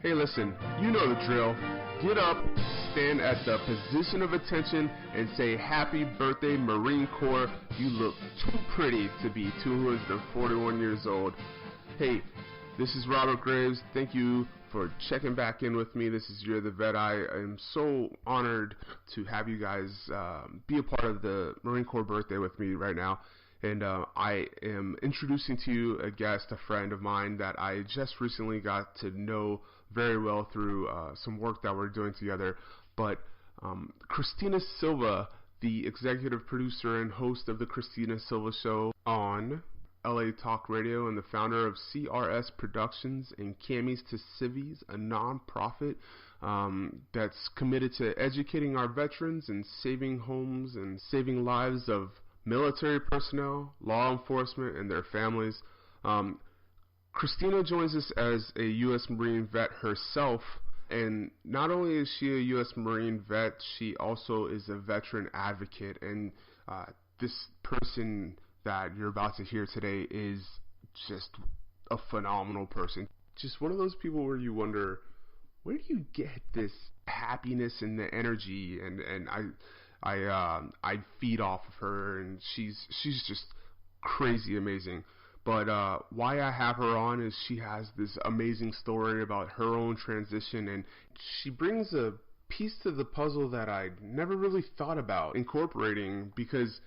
Hey, listen, you know the drill. Get up, stand at the position of attention, and say happy birthday, Marine Corps. You look too pretty to be 241 years old. Hey, this is Robert Graves. Thank you for checking back in with me. This is You're the Vet. I am so honored to have you guys be a part of the Marine Corps birthday with me right now. And I am introducing to you a guest, a friend of mine that I just recently got to know very well through some work that we're doing together. But Christina Silva, the executive producer and host of the Christina Silva Show on LA Talk Radio and the founder of CRS Productions and Camies to Civies, a nonprofit that's committed to educating our veterans and saving homes and saving lives of military personnel, law enforcement, and their families. Christina joins us as a U.S. Marine vet herself, and not only is she a U.S. Marine vet, she also is a veteran advocate, and this person that you're about to hear today is just a phenomenal person. Just one of those people where you wonder, where do you get this happiness and the energy? And I feed off of her, and she's just crazy amazing. But why I have her on is she has this amazing story about her own transition, and she brings a piece to the puzzle that I never really thought about incorporating, because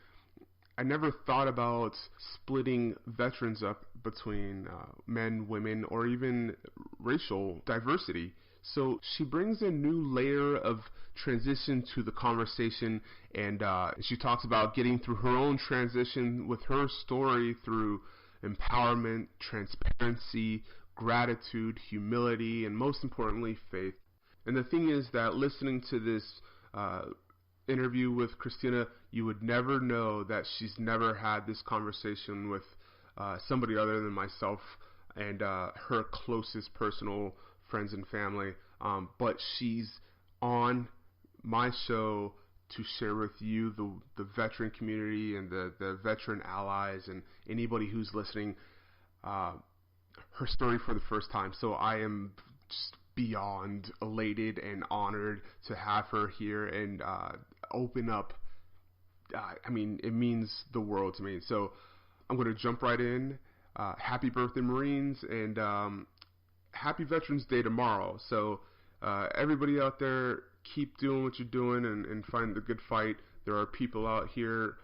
I never thought about splitting veterans up between men, women, or even racial diversity. So she brings a new layer of transition to the conversation, and she talks about getting through her own transition with her story through empowerment, transparency, gratitude, humility, and most importantly, faith. And the thing is that listening to this interview with Christina, you would never know that she's never had this conversation with somebody other than myself and her closest personal friends and family. But she's on my show to share with you, the veteran community and the veteran allies and anybody who's listening, her story for the first time. So I am just beyond elated and honored to have her here and open up. I mean, it means the world to me. So I'm going to jump right in. Happy birthday, Marines, and happy Veterans Day tomorrow. So everybody out there, keep doing what you're doing and find the good fight. There are people out here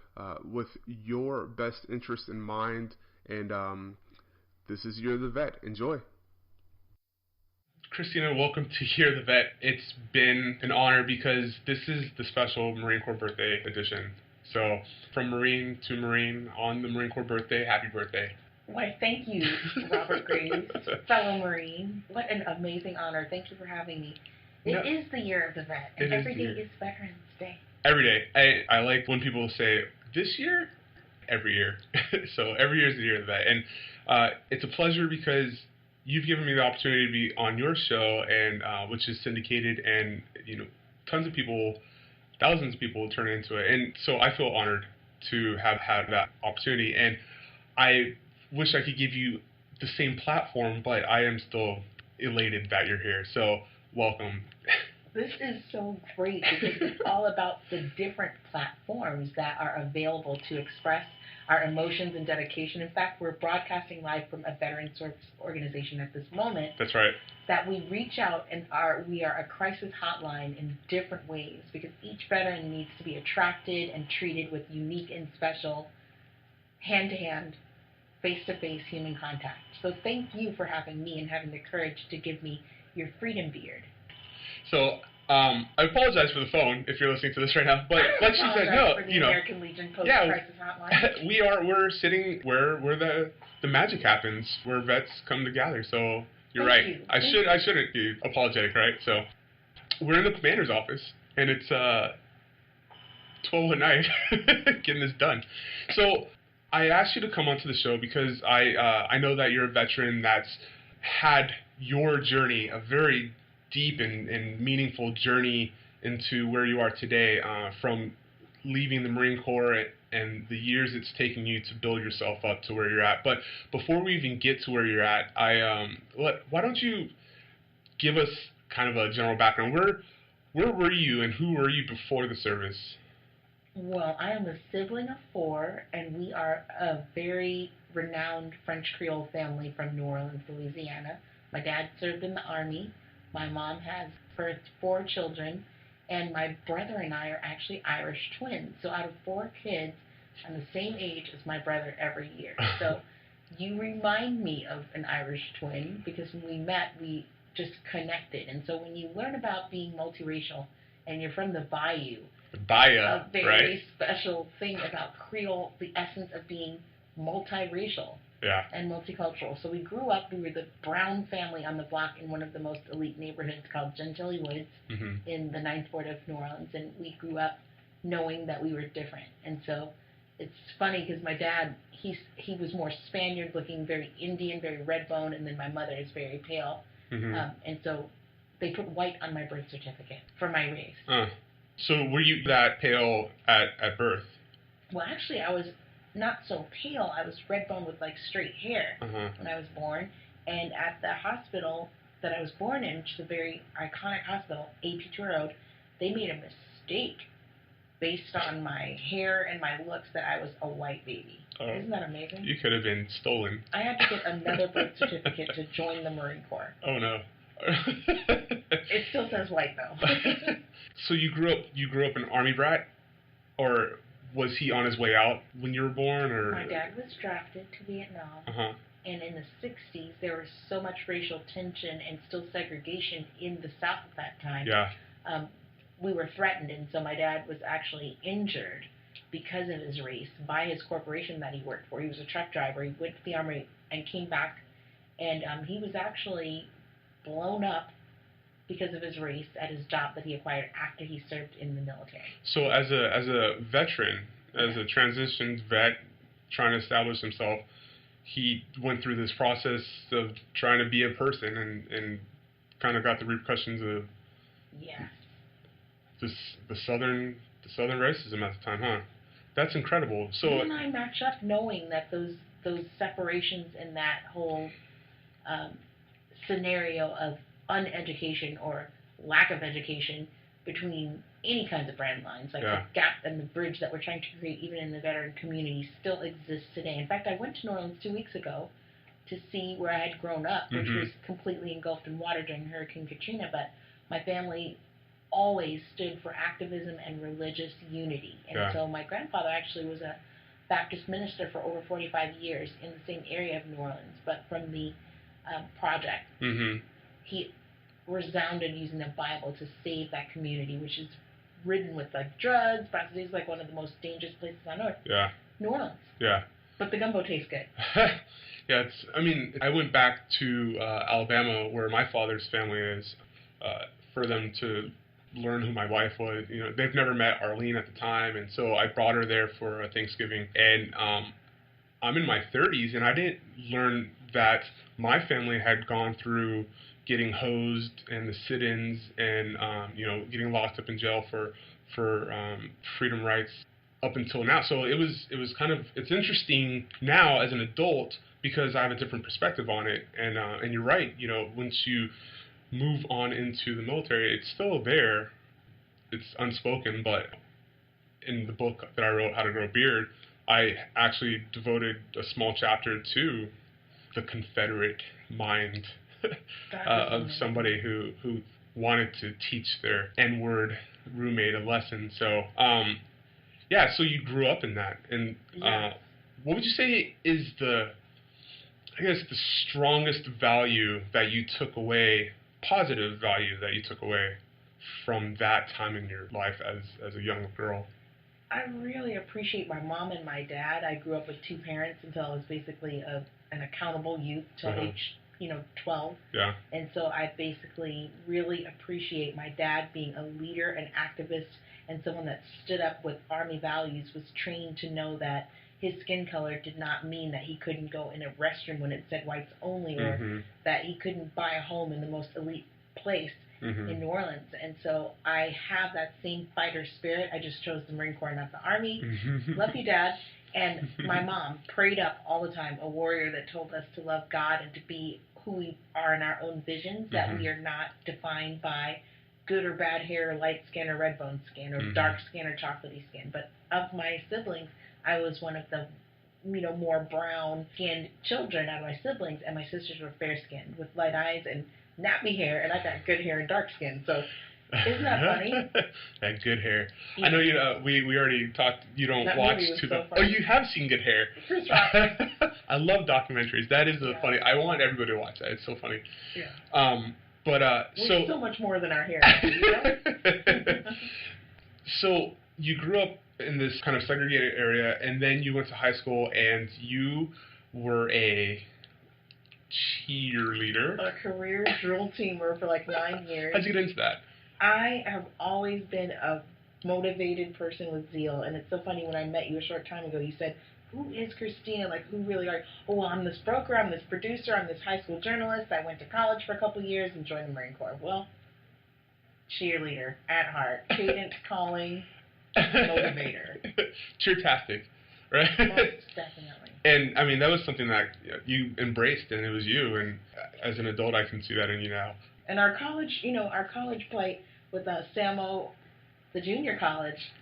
with your best interest in mind, and this is You're the Vet. Enjoy. Christina, welcome to You're the Vet. It's been an honor because this is the special Marine Corps birthday edition. So from Marine to Marine on the Marine Corps birthday, happy birthday. Why, thank you, Robert Graves, fellow Marine. What an amazing honor. Thank you for having me. It is the Year of the Vet, and every day is Veterans Day. Every day. I like when people say, this year? Every year. So every year is the Year of the Vet. And it's a pleasure because you've given me the opportunity to be on your show, and which is syndicated, and tons of people, thousands of people turn into it. And so I feel honored to have had that opportunity. And I wish I could give you the same platform, but I am still elated that you're here. So welcome. This is so great because it's all about the different platforms that are available to express our emotions and dedication. In fact, we're broadcasting live from a veteran service organization at this moment. That's right. That we reach out and we are a crisis hotline in different ways because each veteran needs to be attracted and treated with unique and special hand-to-hand, face-to-face human contact. So thank you for having me and having the courage to give me your freedom beard. So I apologize for the phone if you're listening to this right now, but like she said, no, for the American Legion Post-Crisis Hotline. we're sitting where the magic happens, where vets come to gather. So you're right. I shouldn't be apologetic, right? So we're in the commander's office, and it's 12 at night, getting this done. So I asked you to come onto the show because I know that you're a veteran that's had your journey, a very deep and meaningful journey into where you are today, from leaving the Marine Corps and the years it's taken you to build yourself up to where you're at. But before we even get to where you're at, why don't you give us kind of a general background. Where were you and who were you before the service? Well, I am a sibling of 4, and we are a very renowned French Creole family from New Orleans, Louisiana. My dad served in the Army. My mom has birthed 4 children, and my brother and I are actually Irish twins. So out of 4 kids, I'm the same age as my brother every year. So you remind me of an Irish twin, because when we met, we just connected. And so when you learn about being multiracial and you're from the Bayou, a very special thing about Creole, the essence of being multiracial and multicultural. So we grew up, we were the brown family on the block in one of the most elite neighborhoods called Gentilly Woods in the 9th Ward of New Orleans, and we grew up knowing that we were different. And so it's funny because my dad, he was more Spaniard looking, very Indian, very red bone, and then my mother is very pale. And so they put white on my birth certificate for my race. So were you that pale at birth? Well, actually, I was not so pale. I was red bone with like straight hair when I was born. And at the hospital that I was born in, which is a very iconic hospital, AP2 Road, they made a mistake based on my hair and my looks that I was a white baby. Isn't that amazing? You could have been stolen. I had to get another birth certificate to join the Marine Corps. Oh no. It still says white though. So you grew up an Army brat, or was he on his way out when you were born? Or my dad was drafted to Vietnam, and in the 60s there was so much racial tension and still segregation in the South at that time. We were threatened, and so my dad was actually injured because of his race by his corporation that he worked for. He was a truck driver. He went to the Army and came back, and he was actually blown up because of his race at his job that he acquired after he served in the military. So as a veteran, as a transitioned vet trying to establish himself, he went through this process of trying to be a person and kind of got the repercussions of the southern racism at the time, huh? That's incredible. So you and I match up knowing that those separations and that whole scenario of uneducation or lack of education between any kinds of brand lines, like the gap and the bridge that we're trying to create even in the veteran community still exists today. In fact, I went to New Orleans 2 weeks ago to see where I had grown up, which was completely engulfed in water during Hurricane Katrina, but my family always stood for activism and religious unity. And so my grandfather actually was a Baptist minister for over 45 years in the same area of New Orleans, but from the project. He resounded using the Bible to save that community, which is ridden with like drugs, prostitutes, like one of the most dangerous places on earth. New Orleans. But the gumbo tastes good. I went back to Alabama, where my father's family is, for them to learn who my wife was. You know, they've never met Arlene at the time, and so I brought her there for Thanksgiving. And I'm in my 30s, and I didn't learn that my family had gone through getting hosed and the sit-ins and getting locked up in jail for freedom rights up until now. So it was kind of, it's interesting now as an adult because I have a different perspective on it. And you're right, you know, once you move on into the military, it's still there. It's unspoken, but in the book that I wrote, How to Grow a Beard, I actually devoted a small chapter to the Confederate mind of somebody who wanted to teach their N-word roommate a lesson. So, so you grew up in that. And what would you say is the strongest value that you took away, positive value that you took away from that time in your life as a young girl? I really appreciate my mom and my dad. I grew up with 2 parents until I was basically an accountable youth till age 12. And so I basically really appreciate my dad being a leader, an activist, and someone that stood up with Army values, was trained to know that his skin color did not mean that he couldn't go in a restroom when it said whites only, or that he couldn't buy a home in the most elite place in New Orleans. And so I have that same fighter spirit. I just chose the Marine Corps, not the Army. Love you, Dad. And my mom prayed up all the time, a warrior that told us to love God and to be who we are in our own visions, that we are not defined by good or bad hair, light skin or red bone skin, or dark skin or chocolatey skin. But of my siblings, I was one of the more brown-skinned children out of my siblings, and my sisters were fair-skinned with light eyes and nappy hair, and I got good hair and dark skin. So isn't that funny? That good hair. Yeah. I know we already talked. You don't that watch movie was so Oh, you have seen Good Hair. Chris Rock. I love documentaries. That is funny. I want everybody to watch that. It's so funny. Yeah. We're so much more than our hair. So you grew up in this kind of segregated area, and then you went to high school, and you were a cheerleader. A career drill teamer for like 9 years. How'd you get into that? I have always been a motivated person with zeal, and it's so funny, when I met you a short time ago, you said, who is Christina? Like, who really are you? Oh, well, I'm this broker, I'm this producer, I'm this high school journalist, I went to college for a couple of years and joined the Marine Corps. Well, cheerleader at heart, cadence calling, motivator. Cheertastic, right? Most definitely. And, I mean, that was something that you embraced, and it was you, and as an adult, I can see that in you now. And our college play with Samo, the junior college,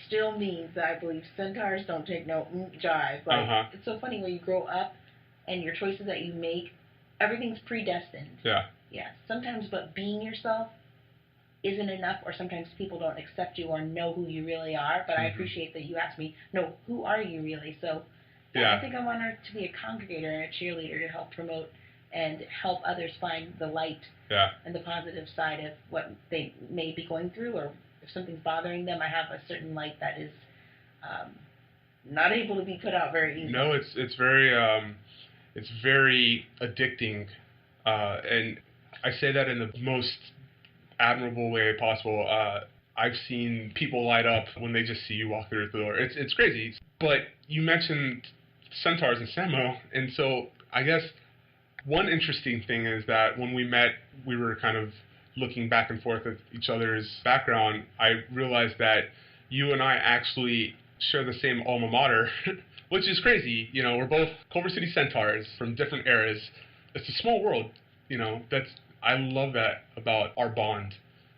still means that I believe centaurs don't take no jive. Like, it's so funny when you grow up and your choices that you make, everything's predestined. Yeah. Yeah. Sometimes, but being yourself isn't enough, or sometimes people don't accept you or know who you really are. But I appreciate that you asked me, no, who are you really? So I think I'm honored to be a congregator and a cheerleader to help promote and help others find the light and the positive side of what they may be going through, or if something's bothering them, I have a certain light that is not able to be put out very easily. No, it's very addicting, and I say that in the most admirable way possible. I've seen people light up when they just see you walk through the door. It's crazy. But you mentioned centaurs and Samo, and so I guess one interesting thing is that when we met, we were kind of looking back and forth at each other's background. I realized that you and I actually share the same alma mater, which is crazy. You know, we're both Culver City Centaurs from different eras. It's a small world. You know, I love that about our bond,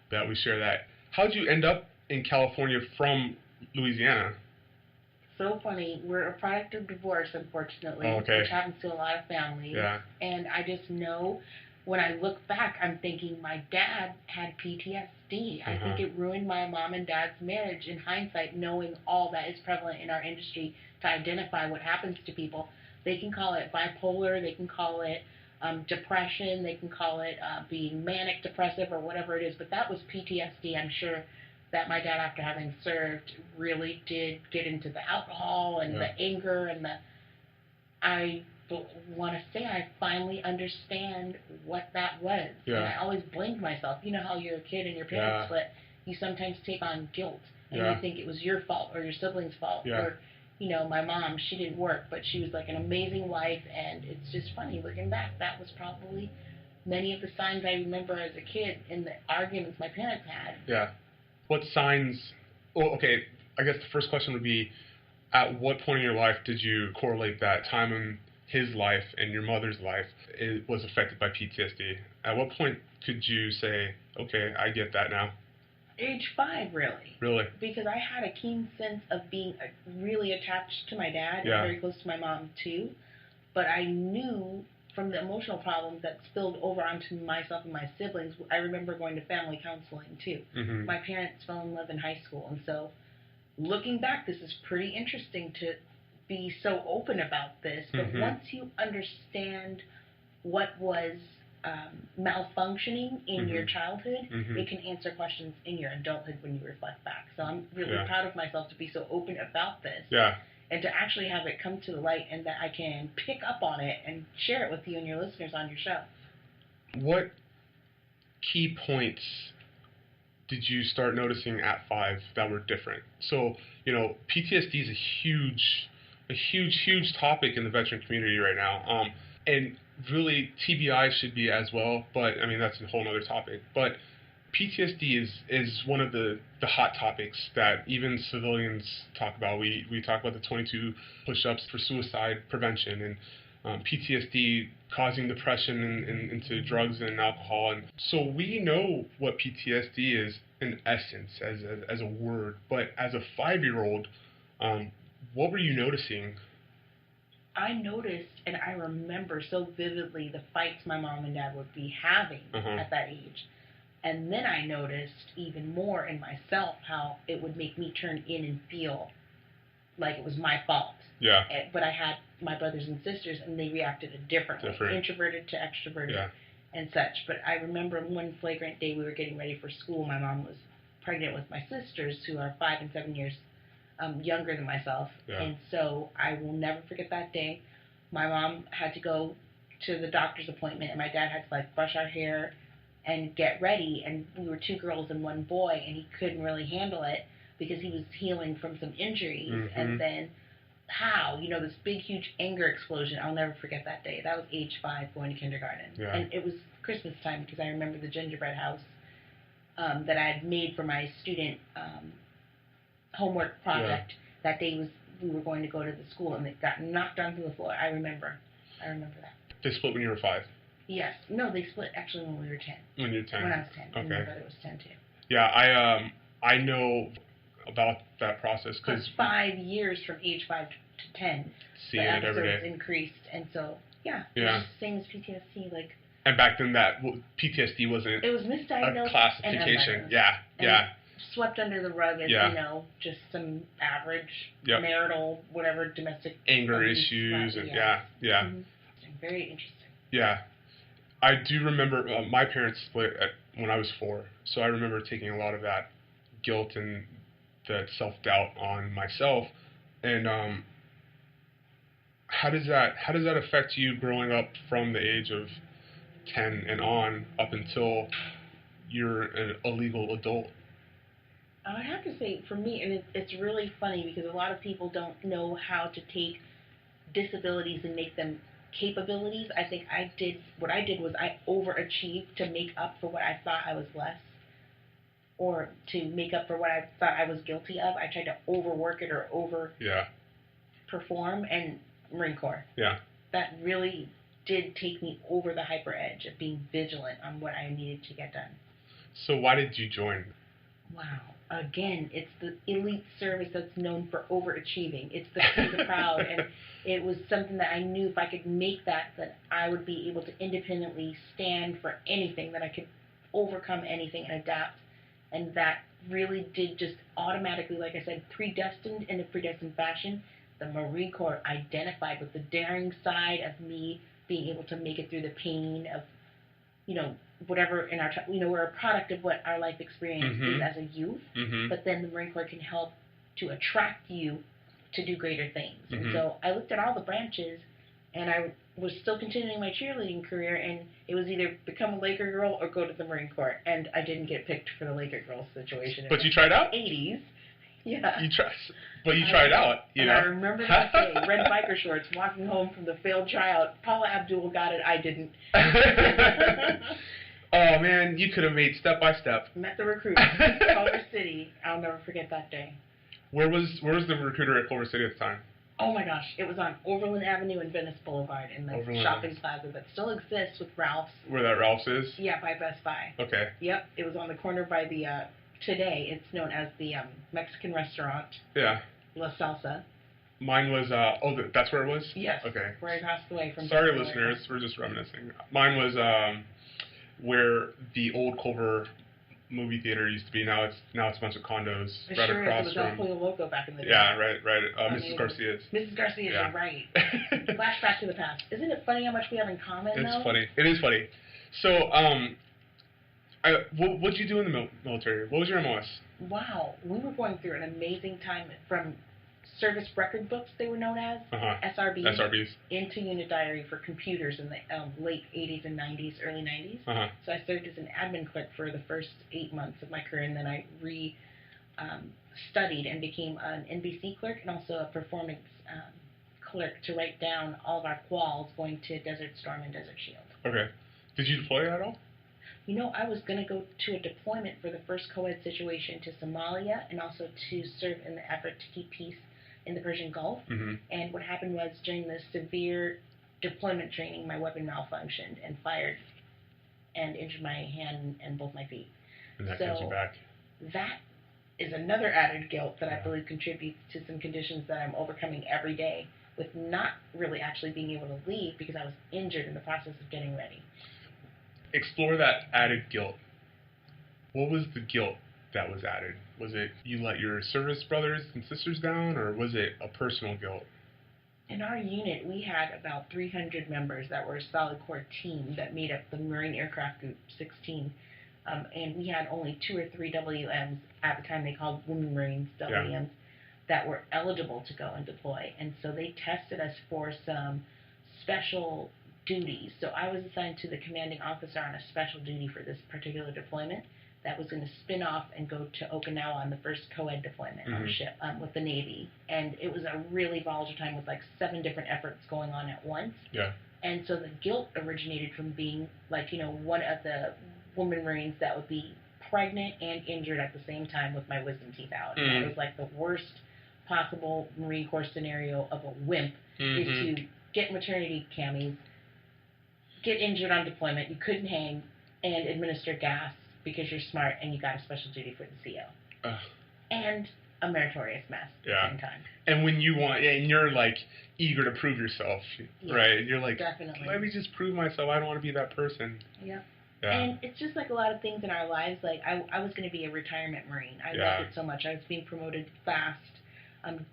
that we share that. How'd you end up in California from Louisiana? So funny. We're a product of divorce, unfortunately, which happens to a lot of families. Yeah. And I just know, when I look back, I'm thinking my dad had PTSD. I think it ruined my mom and dad's marriage, in hindsight, knowing all that is prevalent in our industry to identify what happens to people. They can call it bipolar, they can call it depression, they can call it being manic depressive or whatever it is, but that was PTSD. I'm sure that my dad, after having served, really did get into the alcohol and the anger and I want to say I finally understand what that was. Yeah. And I always blamed myself. You know how you're a kid and your parents split, you sometimes take on guilt and you think it was your fault or your sibling's fault. Or, you know, my mom, she didn't work, but she was like an amazing wife, and it's just funny looking back. That was probably many of the signs I remember as a kid in the arguments my parents had. Yeah. What signs? Well, okay, I guess the first question would be, at what point in your life did you correlate that time in his life and your mother's life was affected by PTSD? At what point could you say, okay, I get that now? Age 5, really. Really? Because I had a keen sense of being really attached to my dad and very close to my mom, too. But I knew from the emotional problems that spilled over onto myself and my siblings, I remember going to family counseling, too. My parents fell in love in high school, and so looking back, this is pretty interesting to be so open about this. But once you understand what was malfunctioning in your childhood, it can answer questions in your adulthood when you reflect back. So I'm really proud of myself to be so open about this. Yeah. And to actually have it come to the light, and that I can pick up on it and share it with you and your listeners on your show. What key points did you start noticing at 5 that were different? So, you know, PTSD is a huge topic in the veteran community right now. And really, TBI should be as well, but, I mean, that's a whole other topic. But PTSD is one of the hot topics that even civilians talk about. We talk about the 22 push-ups for suicide prevention, and PTSD causing depression and into drugs and alcohol. And so we know what PTSD is in essence as a word, but as a 5-year-old, what were you noticing? I noticed, and I remember so vividly the fights my mom and dad would be having at that age. And then I noticed even more in myself how it would make me turn in and feel like it was my fault. Yeah. But I had my brothers and sisters, and they reacted differently, introverted to extroverted and such. But I remember one flagrant day we were getting ready for school. My mom was pregnant with my sisters, who are 5 and 7 years younger than myself. Yeah. And so I will never forget that day. My mom had to go to the doctor's appointment, and my dad had to brush our hair and get ready. And we were 2 girls and 1 boy, and he couldn't really handle it because he was healing from some injuries. And then this big, huge anger explosion. I'll never forget that day. That was age 5 going to kindergarten. Yeah. And it was Christmas time because I remember the gingerbread house that I had made for my student homework project. That day we were going to go to the school, and it got knocked onto the floor. I remember that. They split when you were 5? Yes. No, they split actually when we were 10. When you were 10? When I was 10. Okay. And my brother was 10 too. Yeah, I know about that process because 5 years from age 5 to 10, seeing the it every day increased, and so yeah, it's the same as PTSD. And back then, PTSD wasn't. It was misdiagnosed. A classification. And swept under the rug as just some average marital, whatever, domestic anger issues, and Very interesting. Yeah, I do remember my parents split when I was 4, so I remember taking a lot of that guilt and that self-doubt on myself. And how does that affect you growing up from the age of 10 and on up until you're a legal adult? I would have to say, for me, and it's really funny because a lot of people don't know how to take disabilities and make them capabilities. I think what I did was I overachieved to make up for what I thought I was less, or to make up for what I thought I was guilty of. I tried to overwork it or perform, and Marine Corps. Yeah. That really did take me over the hyper edge of being vigilant on what I needed to get done. So why did you join? Wow. Again, it's the elite service that's known for overachieving. It's the proud, and it was something that I knew if I could make that I would be able to independently stand for anything, that I could overcome anything and adapt. And that really did just automatically, like I said, predestined in a predestined fashion. The Marine Corps identified with the daring side of me being able to make it through the pain of, whatever in our, we're a product of what our life experience is as a youth, but then the Marine Corps can help to attract you to do greater things. And so I looked at all the branches, and I was still continuing my cheerleading career, and it was either become a Laker girl or go to the Marine Corps, and I didn't get picked for the Laker girl situation. But you tried out? 80s. Yeah. You tried out, I remember that day, red biker shorts, walking home from the failed tryout. Paula Abdul got it, I didn't. Oh, man, you could have made step by step. Met the recruiter, Culver City. I'll never forget that day. Where was the recruiter at Culver City at the time? Oh, my gosh. It was on Overland Avenue and Venice Boulevard in the shopping plaza that still exists with Ralph's. Where that Ralph's is? Yeah, by Best Buy. Okay. Yep. It was on the corner by the, today it's known as the Mexican restaurant. Yeah. La Salsa. Mine was, that's where it was? Yes. Okay. Where I passed away from. Sorry, listeners. We're just reminiscing. Mine was, where the old Culver movie theater used to be. Now it's a bunch of condos right across from. It was El Pollo Loco back in the day. Yeah, right. Mrs. Garcia's. Mrs. Garcia's, you're right. Flashback to the past. Isn't it funny how much we have in common? It's funny. It is funny. So, what'd you do in the military? What was your MOS? Wow, we were going through an amazing time from service record books, they were known as, SRBs, into unit diary for computers in the late 80s and 90s, early 90s. So I served as an admin clerk for the first 8 months of my career, and then I studied and became an NBC clerk and also a performance clerk to write down all of our quals going to Desert Storm and Desert Shield. Okay. Did you deploy at all? I was going to go to a deployment for the first co-ed situation to Somalia and also to serve in the effort to keep peace in the Persian Gulf. And what happened was during the severe deployment training, my weapon malfunctioned and fired and injured my hand and both my feet. And that gets you back. That is another added guilt that I believe contributes to some conditions that I'm overcoming every day with not really actually being able to leave because I was injured in the process of getting ready. Explore that added guilt. What was the guilt that was added? Was it you let your service brothers and sisters down, or was it a personal guilt? In our unit, we had about 300 members that were a solid core team that made up the Marine Aircraft Group 16. And we had only 2 or 3 WMs at the time they called Women Marines WMs that were eligible to go and deploy. And so they tested us for some special duties. So I was assigned to the commanding officer on a special duty for this particular deployment that was going to spin off and go to Okinawa on the first co-ed deployment on a ship with the Navy. And it was a really volatile time with like 7 different efforts going on at once. Yeah. And so the guilt originated from being like, one of the women Marines that would be pregnant and injured at the same time with my wisdom teeth out. And that was like the worst possible Marine Corps scenario of a wimp is to get maternity camies, get injured on deployment, you couldn't hang, and administer gas because you're smart and you got a special duty for the CO. And a meritorious mess at the same time. And when you want, and you're like eager to prove yourself, right? You're like, definitely. Let me just prove myself. I don't want to be that person. Yeah. Yeah. And it's just like a lot of things in our lives. Like I was going to be a retirement Marine. I loved it so much. I was being promoted fast.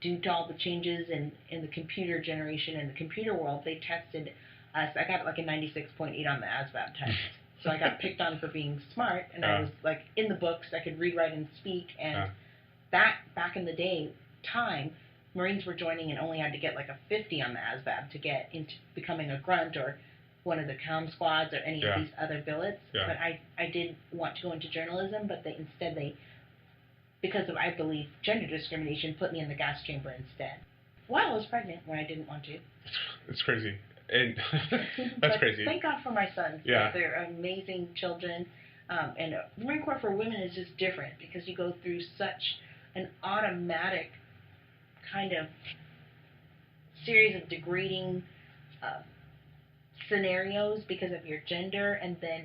Due to all the changes in the computer generation and the computer world, they tested us. I got like a 96.8 on the ASVAB test. So I got picked on for being smart, and I was like in the books. I could read, write, and speak. And that back in the day, Marines were joining and only had to get like a 50 on the ASVAB to get into becoming a grunt or one of the comm squads or any of these other billets. But I did want to go into journalism, but they because of, I believe, gender discrimination, put me in the gas chamber instead. While I was pregnant when I didn't want to. It's crazy. And that's crazy. Thank God for my sons. Yeah. They're amazing children. And Marine Corps for women is just different because you go through such an automatic kind of series of degrading scenarios because of your gender, and then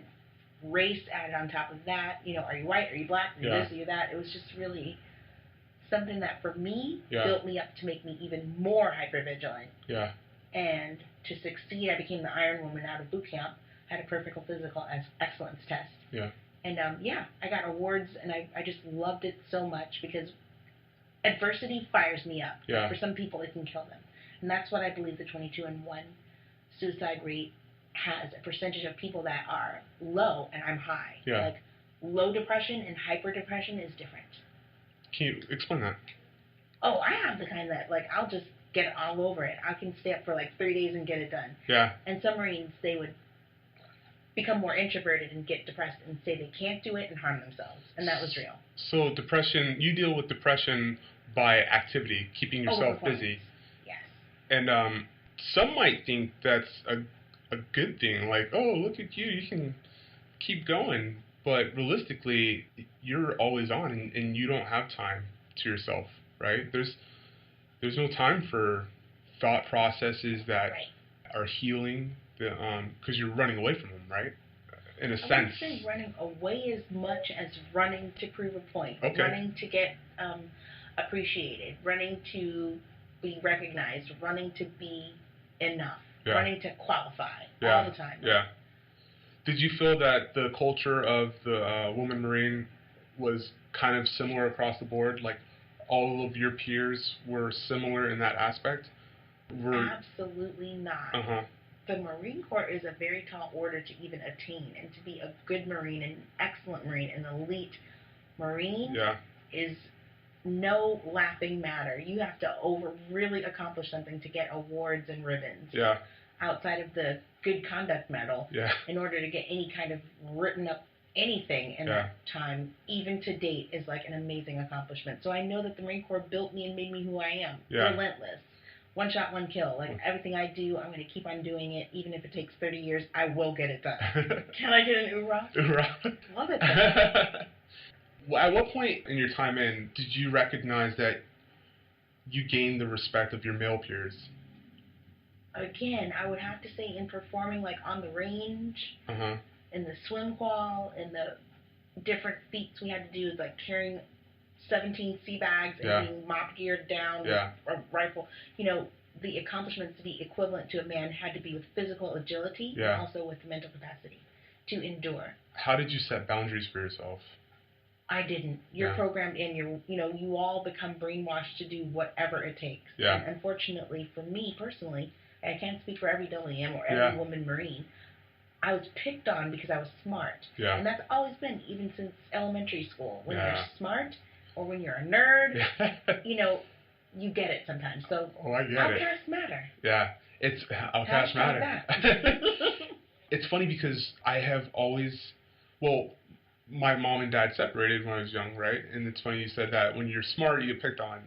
race added on top of that. Are you white? Are you black? Are you this? Are you that? It was just really something that for me built me up to make me even more hypervigilant. Yeah. And to succeed, I became the Iron Woman out of boot camp. Had a perfect physical excellence test. Yeah. And I got awards, and I just loved it so much because adversity fires me up. Yeah. For some people, it can kill them, and that's what I believe the 22-1 suicide rate has a percentage of people that are low, and I'm high. Yeah. Like low depression and hyper depression is different. Can you explain that? Oh, I have the kind that like I'll just get all over it. I can stay up for like 3 days and get it done. Yeah. And some Marines, they would become more introverted and get depressed and say they can't do it and harm themselves. And that was real. So depression, you deal with depression by activity, keeping yourself busy. Yes. And some might think that's a good thing. Like, oh, look at you, you can keep going. But realistically, you're always on, and you don't have time to yourself, right? There's no time for thought processes that are healing, because you're running away from them, right? In a sense. I wouldn't say running away as much as running to prove a point. Okay. Running to get appreciated. Running to be recognized. Running to be enough. Yeah. Running to qualify all the time. Yeah. Did you feel that the culture of the woman Marine was kind of similar across the board? Like all of your peers were similar in that aspect? Absolutely not. Uh-huh. The Marine Corps is a very tall order to even attain, and to be a good Marine, an excellent Marine, an elite Marine is no laughing matter. You have to really accomplish something to get awards and ribbons. Yeah. Outside of the Good Conduct Medal, in order to get any kind of written up anything in that time, even to date, is like an amazing accomplishment. So I know that the Marine Corps built me and made me who I am. Yeah. Relentless. One shot, one kill. Like everything I do, I'm going to keep on doing it. Even if it takes 30 years, I will get it done. Can I get an oorah? Oorah. Love it. At what point in your time in did you recognize that you gained the respect of your male peers? again, I would have to say in performing like on the range, in the swim qual, in the different feats we had to do, like carrying 17 sea bags and being mop geared down with a rifle. You know, the accomplishments to be equivalent to a man had to be with physical agility and also with mental capacity to endure. How did you set boundaries for yourself? I didn't. You're programmed in. You all become brainwashed to do whatever it takes. Yeah. And unfortunately, for me personally, I can't speak for every WM or every woman Marine, I was picked on because I was smart. Yeah. And that's always been, even since elementary school. When you're smart or when you're a nerd, you know, you get it sometimes. So outcasts matter. Yeah. It's outcasts matter. It's funny because I have always, my mom and dad separated when I was young, right? And it's funny you said that. When you're smart, you get picked on.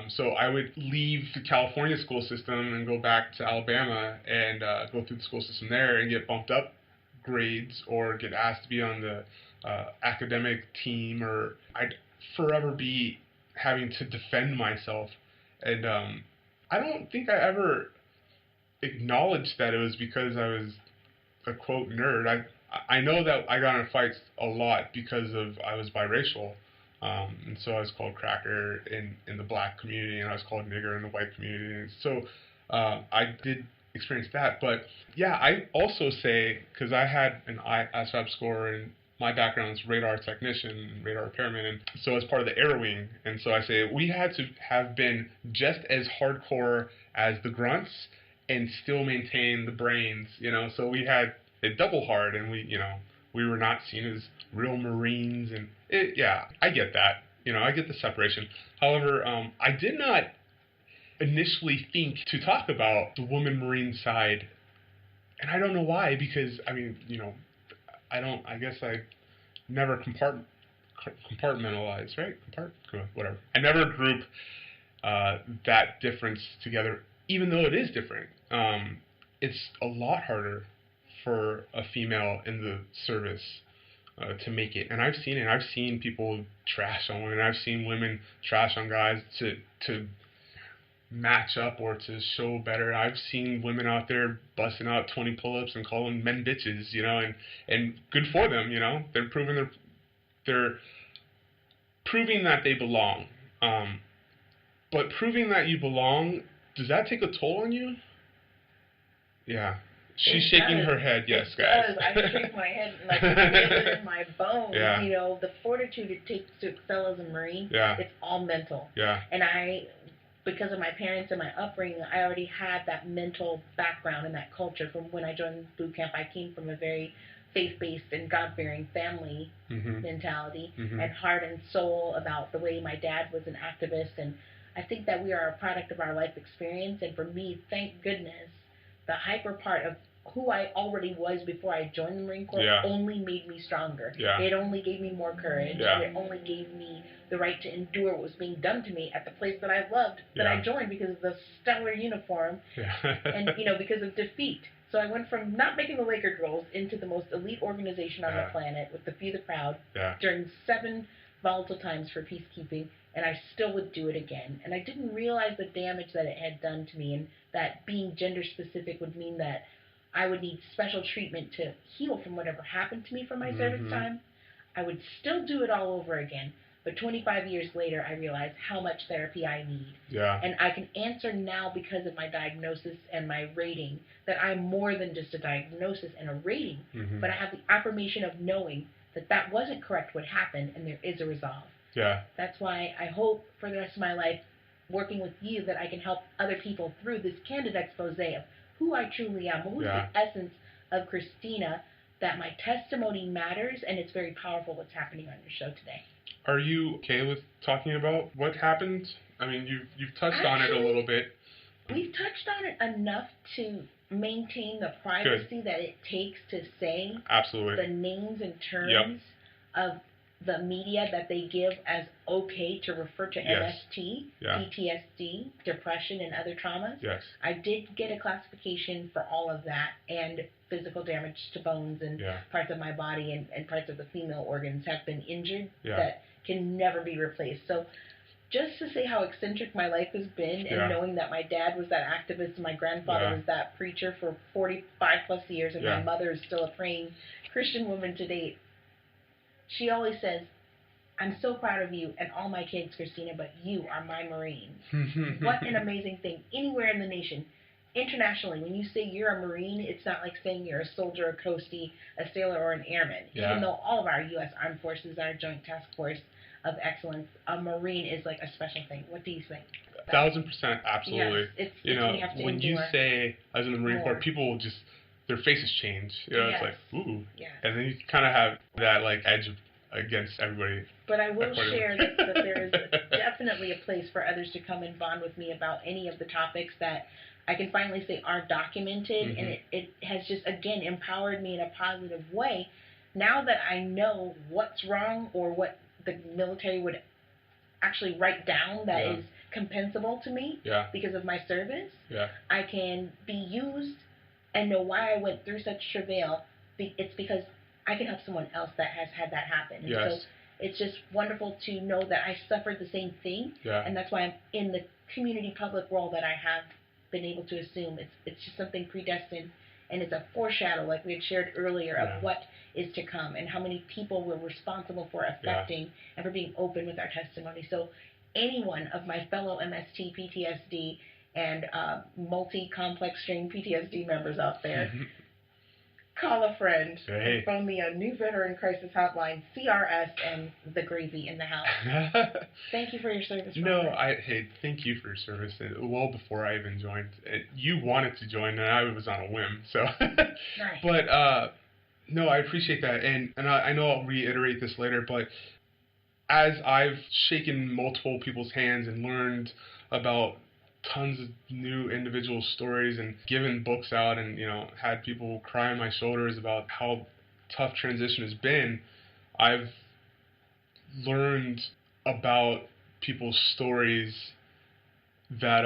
So I would leave the California school system and go back to Alabama and go through the school system there and get bumped up grades or get asked to be on the academic team, or I'd forever be having to defend myself. And I don't think I ever acknowledged that it was because I was a quote nerd. I know that I got in fights a lot because I was biracial, and so I was called cracker in the black community, and I was called nigger in the white community, and so I did experience that. But yeah, I also say, because I had an ISFAB score, and my background is radar technician, radar repairman, and so as part of the air wing, and so I say we had to have been just as hardcore as the grunts and still maintain the brains, you know, so we had it double hard, and we were not seen as real Marines, and I get that, I get the separation. I did not initially think to talk about the woman Marine side, and I don't know why, because I guess I never compartmentalized, right? Whatever. I never group that difference together, even though it is different. It's a lot harder for a female in the service to make it, and I've seen it. I've seen people trash on women. I've seen women trash on guys to match up or to show better. I've seen women out there busting out 20 pull-ups and calling men bitches, and good for them. They're proving that they belong. But proving that you belong, does that take a toll on you? Yeah. She's shaking her head, yes, guys. I shake my head like it in my bones. Yeah. The fortitude it takes to excel as a Marine, it's all mental. Yeah. And because of my parents and my upbringing, I already had that mental background and that culture from when I joined boot camp. I came from a very faith-based and God-fearing family mentality and heart and soul about the way my dad was an activist. And I think that we are a product of our life experience. And for me, thank goodness, the hyper part of who I already was before I joined the Marine Corps only made me stronger. Yeah. It only gave me more courage. Yeah. It only gave me the right to endure what was being done to me at the place that I loved, that I joined because of the stellar uniform and, because of defeat. So I went from not making the Laker girls into the most elite organization on the planet with the few the crowd during 7 volatile times for peacekeeping, and I still would do it again. And I didn't realize the damage that it had done to me, and that being gender specific would mean that I would need special treatment to heal from whatever happened to me from my service time. I would still do it all over again, but 25 years later, I realized how much therapy I need. Yeah. And I can answer now, because of my diagnosis and my rating, that I'm more than just a diagnosis and a rating, but I have the affirmation of knowing that that wasn't correct what happened, and there is a resolve. Yeah. That's why I hope for the rest of my life, working with you, that I can help other people through this candid expose of who I truly am, who's the essence of Christina, that my testimony matters, and it's very powerful what's happening on your show today. Are you okay with talking about what happened? I mean, you've touched on it a little bit. We've touched on it enough to maintain the privacy that it takes to say the names and terms of the media that they give as okay to refer to MST, PTSD, depression, and other traumas. Yes. I did get a classification for all of that, and physical damage to bones and parts of my body and parts of the female organs have been injured that can never be replaced. So just to say how eccentric my life has been, and knowing that my dad was that activist and my grandfather was that preacher for 45 plus years, and my mother is still a praying Christian woman to date. She always says, I'm so proud of you and all my kids, Christina, but you are my Marine. What an amazing thing. Anywhere in the nation, internationally, when you say you're a Marine, it's not like saying you're a soldier, a coastie, a sailor, or an airman. Even though all of our U.S. Armed Forces are a joint task force of excellence, a Marine is like a special thing. What do you think? 1,000%, absolutely. Yes, you know, when you say, as in the Marine Corps, people will just, their faces change. You know, it's like, ooh. And then you kind of have that, like, edge against everybody. But I will share that there is definitely a place for others to come and bond with me about any of the topics that I can finally say are documented, and it has just, again, empowered me in a positive way. Now that I know what's wrong or what the military would actually write down that is compensable to me because of my service, I can be used and know why I went through such travail. It's because I can help someone else that has had that happen. And so it's just wonderful to know that I suffered the same thing, and that's why I'm in the community public role that I have been able to assume. It's just something predestined, and it's a foreshadow, like we had shared earlier, of what is to come and how many people we're responsible for affecting and for being open with our testimony. So any one of my fellow MST, PTSD, and multi-complex strain PTSD members out there, call a friend and phone me a new veteran crisis hotline, CRS, and the gravy in the house. Thank you for your service. Thank you for your service. Well, before I even joined, you wanted to join, and I was on a whim. So, nice. But no, I appreciate that, and I know I'll reiterate this later, but as I've shaken multiple people's hands and learned about tons of new individual stories and given books out and, you know, had people cry on my shoulders about how tough transition has been, I've learned about people's stories that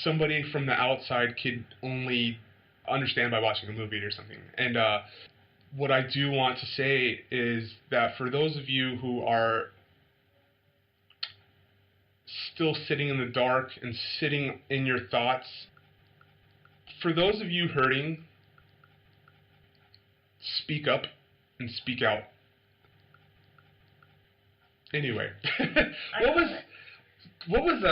somebody from the outside could only understand by watching a movie or something. And what I do want to say is that for those of you who are still sitting in the dark and sitting in your thoughts, for those of you hurting, speak up and speak out. Anyway, what was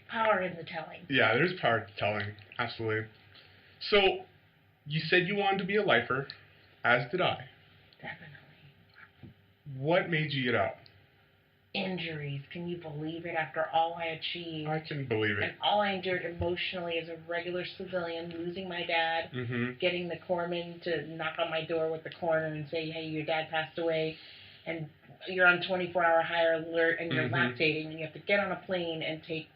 power in the telling. Yeah, there's power in the telling, absolutely. So you said you wanted to be a lifer, as did I. Definitely. What made you get out? Injuries. Can you believe it? After all I achieved. I can believe it. And all I endured emotionally as a regular civilian, losing my dad, getting the corpsman to knock on my door with the coroner and say, hey, your dad passed away, and you're on 24-hour high alert, and you're lactating, and you have to get on a plane and take,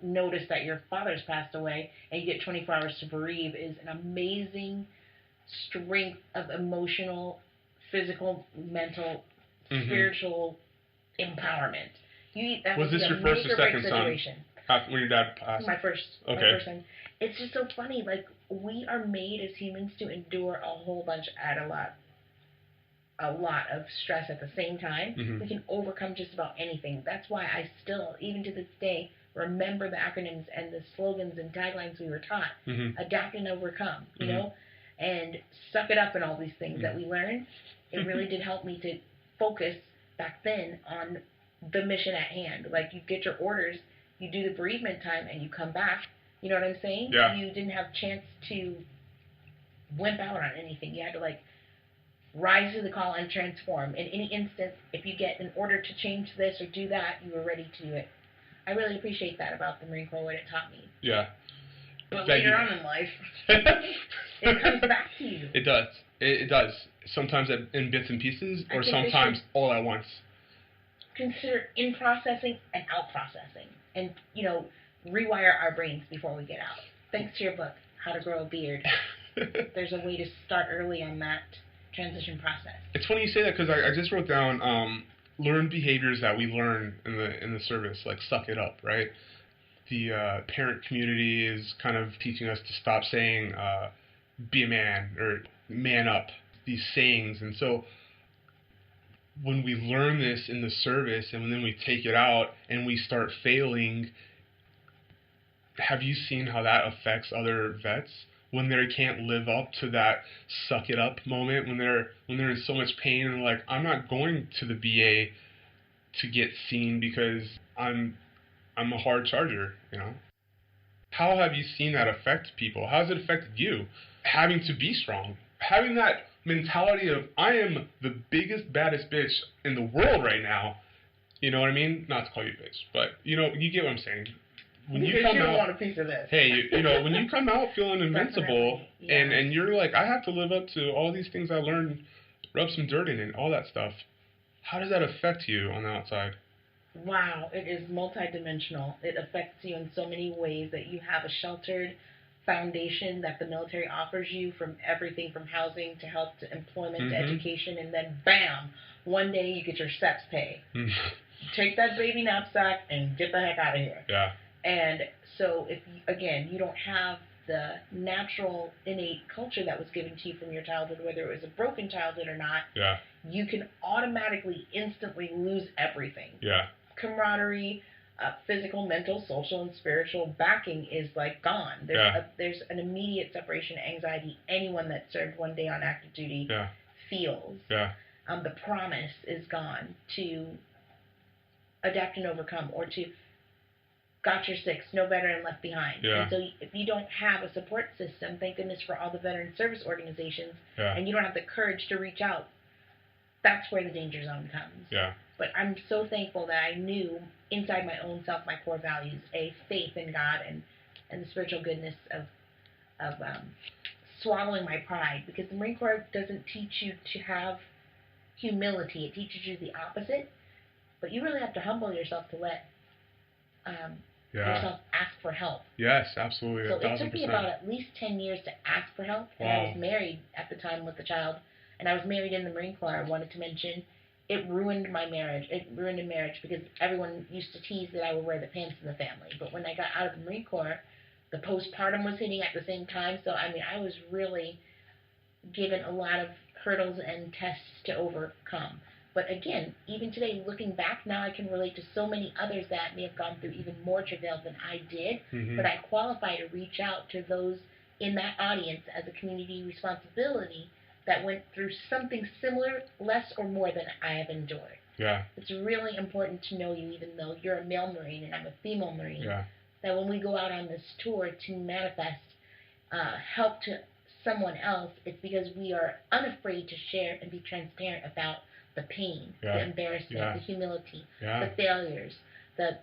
notice that your father's passed away, and you get 24 hours to bereave, is an amazing strength of emotional, physical, mental, spiritual empowerment. Was this your first or second son? When your dad passed? My first. Okay. My first son. It's just so funny. Like, we are made as humans to endure a whole bunch at a lot of stress at the same time. We can overcome just about anything. That's why I still, even to this day, remember the acronyms and the slogans and taglines we were taught. Adapt and overcome, you know? And suck it up and all these things that we learned. It really did help me to focus back then on the mission at hand. Like, you get your orders, you do the bereavement time, and you come back. You know what I'm saying? Yeah. You didn't have a chance to wimp out on anything. You had to, rise to the call and transform. In any instance, if you get an order to change this or do that, you were ready to do it. I really appreciate that about the Marine Corps, what it taught me. Yeah. But later on in life, it comes back to you. It does. It does. Sometimes in bits and pieces, or sometimes all at once. Consider in-processing and out-processing. And, rewire our brains before we get out. Thanks to your book, How to Grow a Beard. There's a way to start early on that transition process. It's funny you say that, because I just wrote down learned behaviors that we learn in the service, like suck it up, right? The parent community is kind of teaching us to stop saying be a man or man up, these sayings. And so when we learn this in the service and then we take it out and we start failing, have you seen how that affects other vets? When they can't live up to that suck it up moment, when they're in so much pain and like, I'm not going to the BA to get seen because I'm a hard charger, you know? How have you seen that affect people? How has it affected you? Having to be strong, having that mentality of I am the biggest, baddest bitch in the world right now. You know what I mean? Not to call you a bitch, but you know, you get what I'm saying. When because you come don't out, want a piece of this. hey, you know, when you come out feeling invincible, yeah. and you're like, I have to live up to all these things I learned, rub some dirt in it, all that stuff. How does that affect you on the outside? Wow, it is multidimensional. It affects you in so many ways that you have a sheltered foundation that the military offers you, from everything from housing to health to employment to education, and then bam, one day you get your SEPS pay. Take that baby knapsack and get the heck out of here. Yeah. And so if, again, you don't have the natural innate culture that was given to you from your childhood, whether it was a broken childhood or not, yeah, you can automatically, instantly lose everything. Yeah. Camaraderie, physical, mental, social, and spiritual backing is like gone. There's an immediate separation anxiety anyone that served one day on active duty feels. Yeah. The promise is gone to adapt and overcome, or to got your six, no better and left behind. Yeah. And so if you don't have a support system, thank goodness for all the veteran service organizations, and you don't have the courage to reach out, that's where the danger zone comes. Yeah. But I'm so thankful that I knew inside my own self my core values, faith in God and the spiritual goodness of swallowing my pride, because the Marine Corps doesn't teach you to have humility. It teaches you the opposite, but you really have to humble yourself to let yourself ask for help. Yes, absolutely. So it took me about at least 10 years to ask for help, and I was married at the time with a child, and I was married in the Marine Corps. I wanted to mention it ruined my marriage. It ruined a marriage because everyone used to tease that I would wear the pants in the family. But when I got out of the Marine Corps, the postpartum was hitting at the same time. So, I mean, I was really given a lot of hurdles and tests to overcome. But again, even today, looking back now, I can relate to so many others that may have gone through even more travail than I did. Mm-hmm. But I qualify to reach out to those in that audience as a community responsibility that went through something similar, less or more than I have endured. Yeah. It's really important to know you, even though you're a male Marine and I'm a female Marine, that when we go out on this tour to manifest help to someone else, it's because we are unafraid to share and be transparent about the pain, the embarrassment, the humility, the failures, the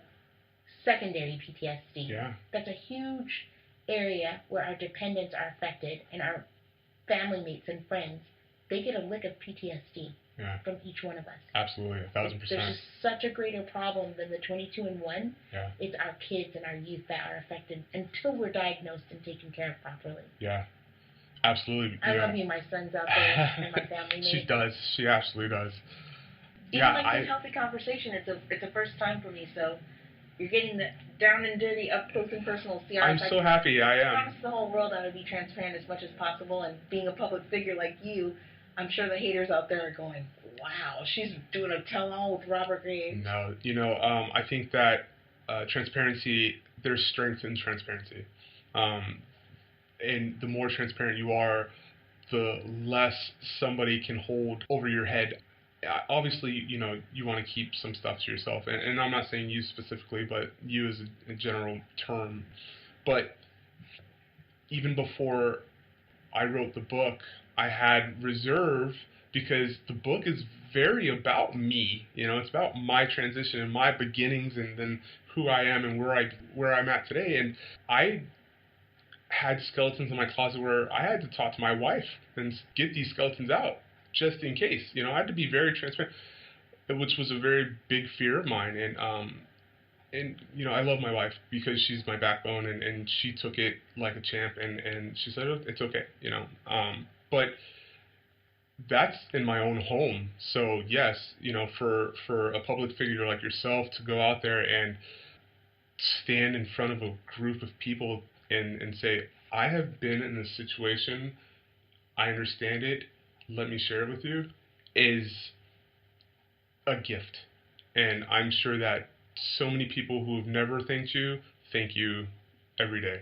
secondary PTSD. Yeah. That's a huge area where our dependents are affected, and our family mates and friends, they get a lick of PTSD from each one of us. Absolutely, 1,000%. There's just such a greater problem than the 22 and 1. Yeah. It's our kids and our youth that are affected until we're diagnosed and taken care of properly. Yeah, absolutely. I love you, my sons out there, and my family mates. She does. She absolutely does. Even this healthy conversation, it's a first time for me, so you're getting the down and dirty, up close and personal. See, I'm so happy. I am. I promised the whole world I would be transparent as much as possible, and being a public figure like you, I'm sure the haters out there are going, wow, she's doing a tell-all with Robert Graves. No, I think that transparency, there's strength in transparency. And the more transparent you are, the less somebody can hold over your head. Obviously, you want to keep some stuff to yourself. And I'm not saying you specifically, but you as a general term. But even before I wrote the book, I had reserve because the book is very about me. It's about my transition and my beginnings and then who I am and where I'm at today. And I had skeletons in my closet where I had to talk to my wife and get these skeletons out just in case. I had to be very transparent, which was a very big fear of mine. And I love my wife because she's my backbone, and she took it like a champ, and she said, it's okay, but that's in my own home. So yes, for a public figure like yourself to go out there and stand in front of a group of people and say, I have been in this situation, I understand it, let me share it with you, is a gift. And I'm sure that so many people who have never thanked you, thank you every day.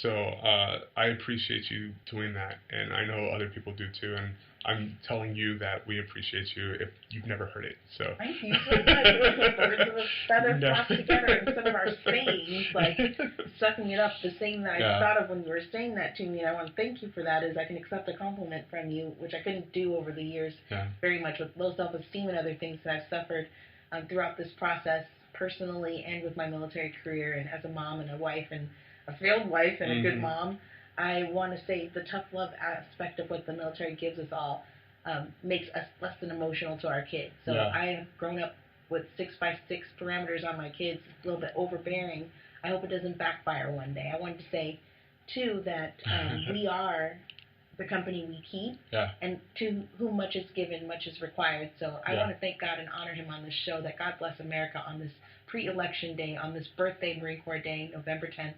So I appreciate you doing that, and I know other people do too, and I'm telling you that we appreciate you if you've never heard it. So thank you so much. It's birds of a feather flock together, and some of our sayings, like sucking it up, the saying that I thought of when you were saying that to me, and I want to thank you for that, is I can accept a compliment from you, which I couldn't do over the years very much with low self-esteem and other things that I've suffered throughout this process, personally and with my military career, and as a mom and a wife and a failed wife and a good mom. I want to say the tough love aspect of what the military gives us all makes us less than emotional to our kids. So I have grown up with 6x6 parameters on my kids, a little bit overbearing. I hope it doesn't backfire one day. I wanted to say, too, that we are the company we keep, and to whom much is given, much is required. So I want to thank God and honor him on this show, that God bless America on this pre-election day, on this birthday Marine Corps Day, November 10th.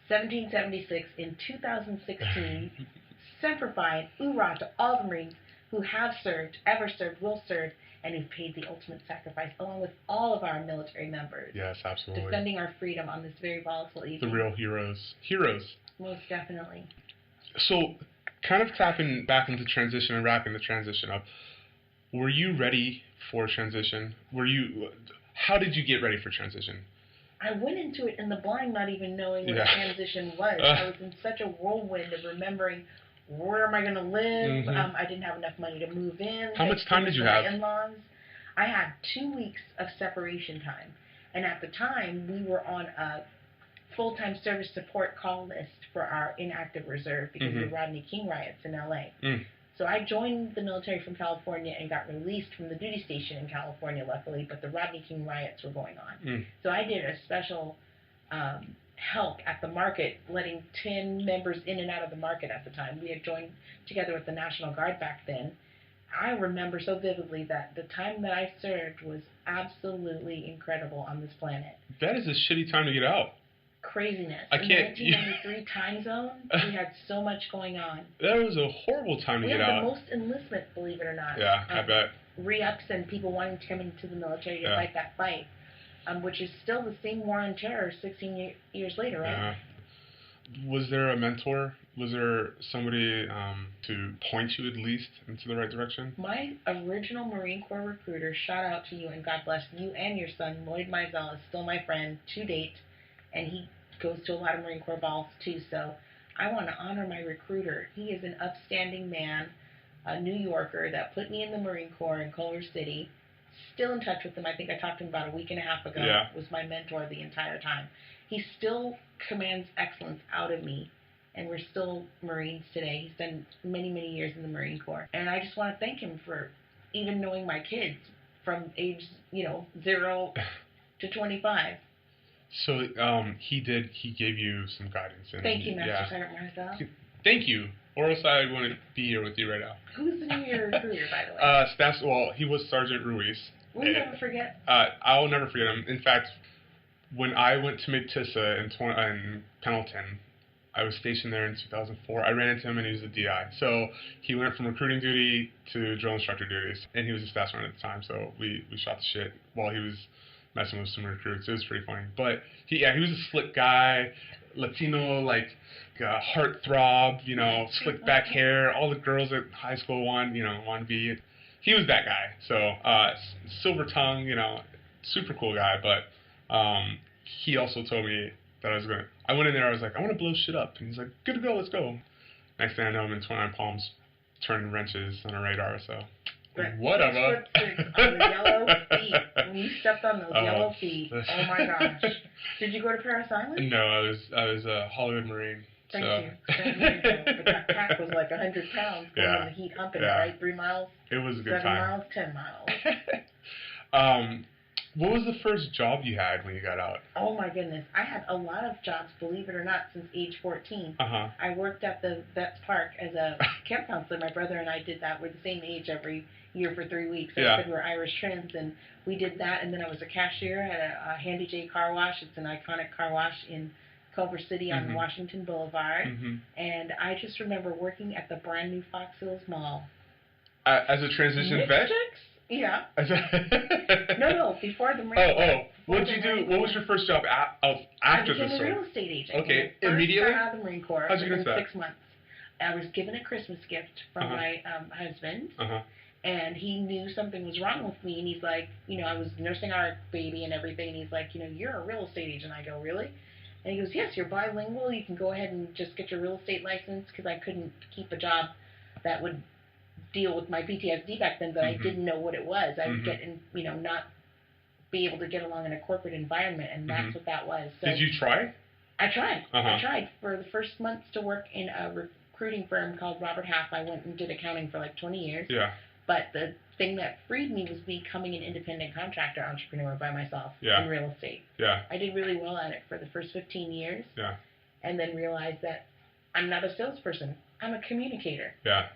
1776 in 2016, Semper Fi, oorah to all the Marines who have served, ever served, will serve, and who've paid the ultimate sacrifice, along with all of our military members. Yes, absolutely. Defending our freedom on this very volatile evening. The real heroes. Heroes. Most definitely. So, kind of tapping back into transition and wrapping the transition up, were you ready for transition? How did you get ready for transition? I went into it in the blind, not even knowing what a transition was. I was in such a whirlwind of remembering, where am I going to live? I didn't have enough money to move in. How much time did you have? In-laws. I had 2 weeks of separation time. And at the time, we were on a full-time service support call list for our inactive reserve because of the Rodney King riots in L.A. So I joined the military from California and got released from the duty station in California, luckily, but the Rodney King riots were going on. So I did a special help at the market, letting 10 members in and out of the market at the time. We had joined together with the National Guard back then. I remember so vividly that the time that I served was absolutely incredible on this planet. That is a shitty time to get out. Craziness. I In can't. the 1993 time zone, we had so much going on. That was a horrible time to get out. We had the most enlistment, believe it or not. Yeah, I bet. Re-ups and people wanting to come into the military to fight that fight, which is still the same war on terror 16 years later, right? Was there a mentor? Was there somebody to point you at least into the right direction? My original Marine Corps recruiter, shout out to you and God bless you and your son, Lloyd Mizell, is still my friend to date, and he goes to a lot of Marine Corps balls too, so I want to honor my recruiter. He is an upstanding man, a New Yorker that put me in the Marine Corps in Culver City. Still in touch with him. I think I talked to him about a week and a half ago. Was my mentor the entire time. He still commands excellence out of me, and we're still Marines today. He's done many, many years in the Marine Corps, and I just want to thank him for even knowing my kids from age 0 to 25. So he gave you some guidance. And thank you, Master Sergeant Marcel. Thank you. Or else I wouldn't be here with you right now. Who's the new year recruiter, by the way? He was Sergeant Ruiz. Will you never forget? I'll never forget him. In fact, when I went to Mtissa in Pendleton, I was stationed there in 2004. I ran into him, and he was a DI. So he went from recruiting duty to drill instructor duties, and he was a staff sergeant at the time. So we shot the shit while he was messing with some recruits. It was pretty funny. But he was a slick guy, Latino, like heartthrob, slick back hair. All the girls at high school wanted to be. He was that guy. So silver tongue, super cool guy. But he also told me that I went in there. I was like, I want to blow shit up, and he's like, good to go, let's go. Next thing I know, I'm in 29 Palms, turning wrenches on a radar. So. Whatever. On the yellow feet. When you stepped on those yellow feet, oh my gosh! Did you go to Paris Island? No, I was a Hollywood Marine. Thank you. But that pack was like 100 pounds going in the heat, humping it, right? 3 miles. It was a good 7 time. 7 miles, 10 miles. What was the first job you had when you got out? Oh my goodness, I had a lot of jobs, believe it or not, since age 14. I worked at the Vets Park as a camp counselor. My brother and I did that. We're the same age every year for 3 weeks. I said we're Irish twins, and we did that. And then I was a cashier at a Handy J car wash. It's an iconic car wash in Culver City on Washington Boulevard. And I just remember working at the brand new Fox Hills Mall. As a transition vet? Yeah. I said, No, before the Marine Corps. Oh. What did you do? What was your first job after this? this? I became a real estate agent. Okay, When I first immediately? got out of the Marine Corps. How'd you get within that? 6 months. I was given a Christmas gift from my husband. And he knew something was wrong with me, and he's like, I was nursing our baby and everything, and he's like, you're a real estate agent. I go, really? And he goes, yes, you're bilingual. You can go ahead and just get your real estate license, because I couldn't keep a job that would deal with my PTSD back then, but I didn't know what it was. I would get in, not be able to get along in a corporate environment, and that's what that was. So did you try? I tried. I tried. For the first months to work in a recruiting firm called Robert Half, I went and did accounting for like 20 years. Yeah. But the thing that freed me was becoming an independent contractor entrepreneur by myself in real estate. Yeah. I did really well at it for the first 15 years. Yeah. And then realized that I'm not a salesperson. I'm a communicator. Yeah.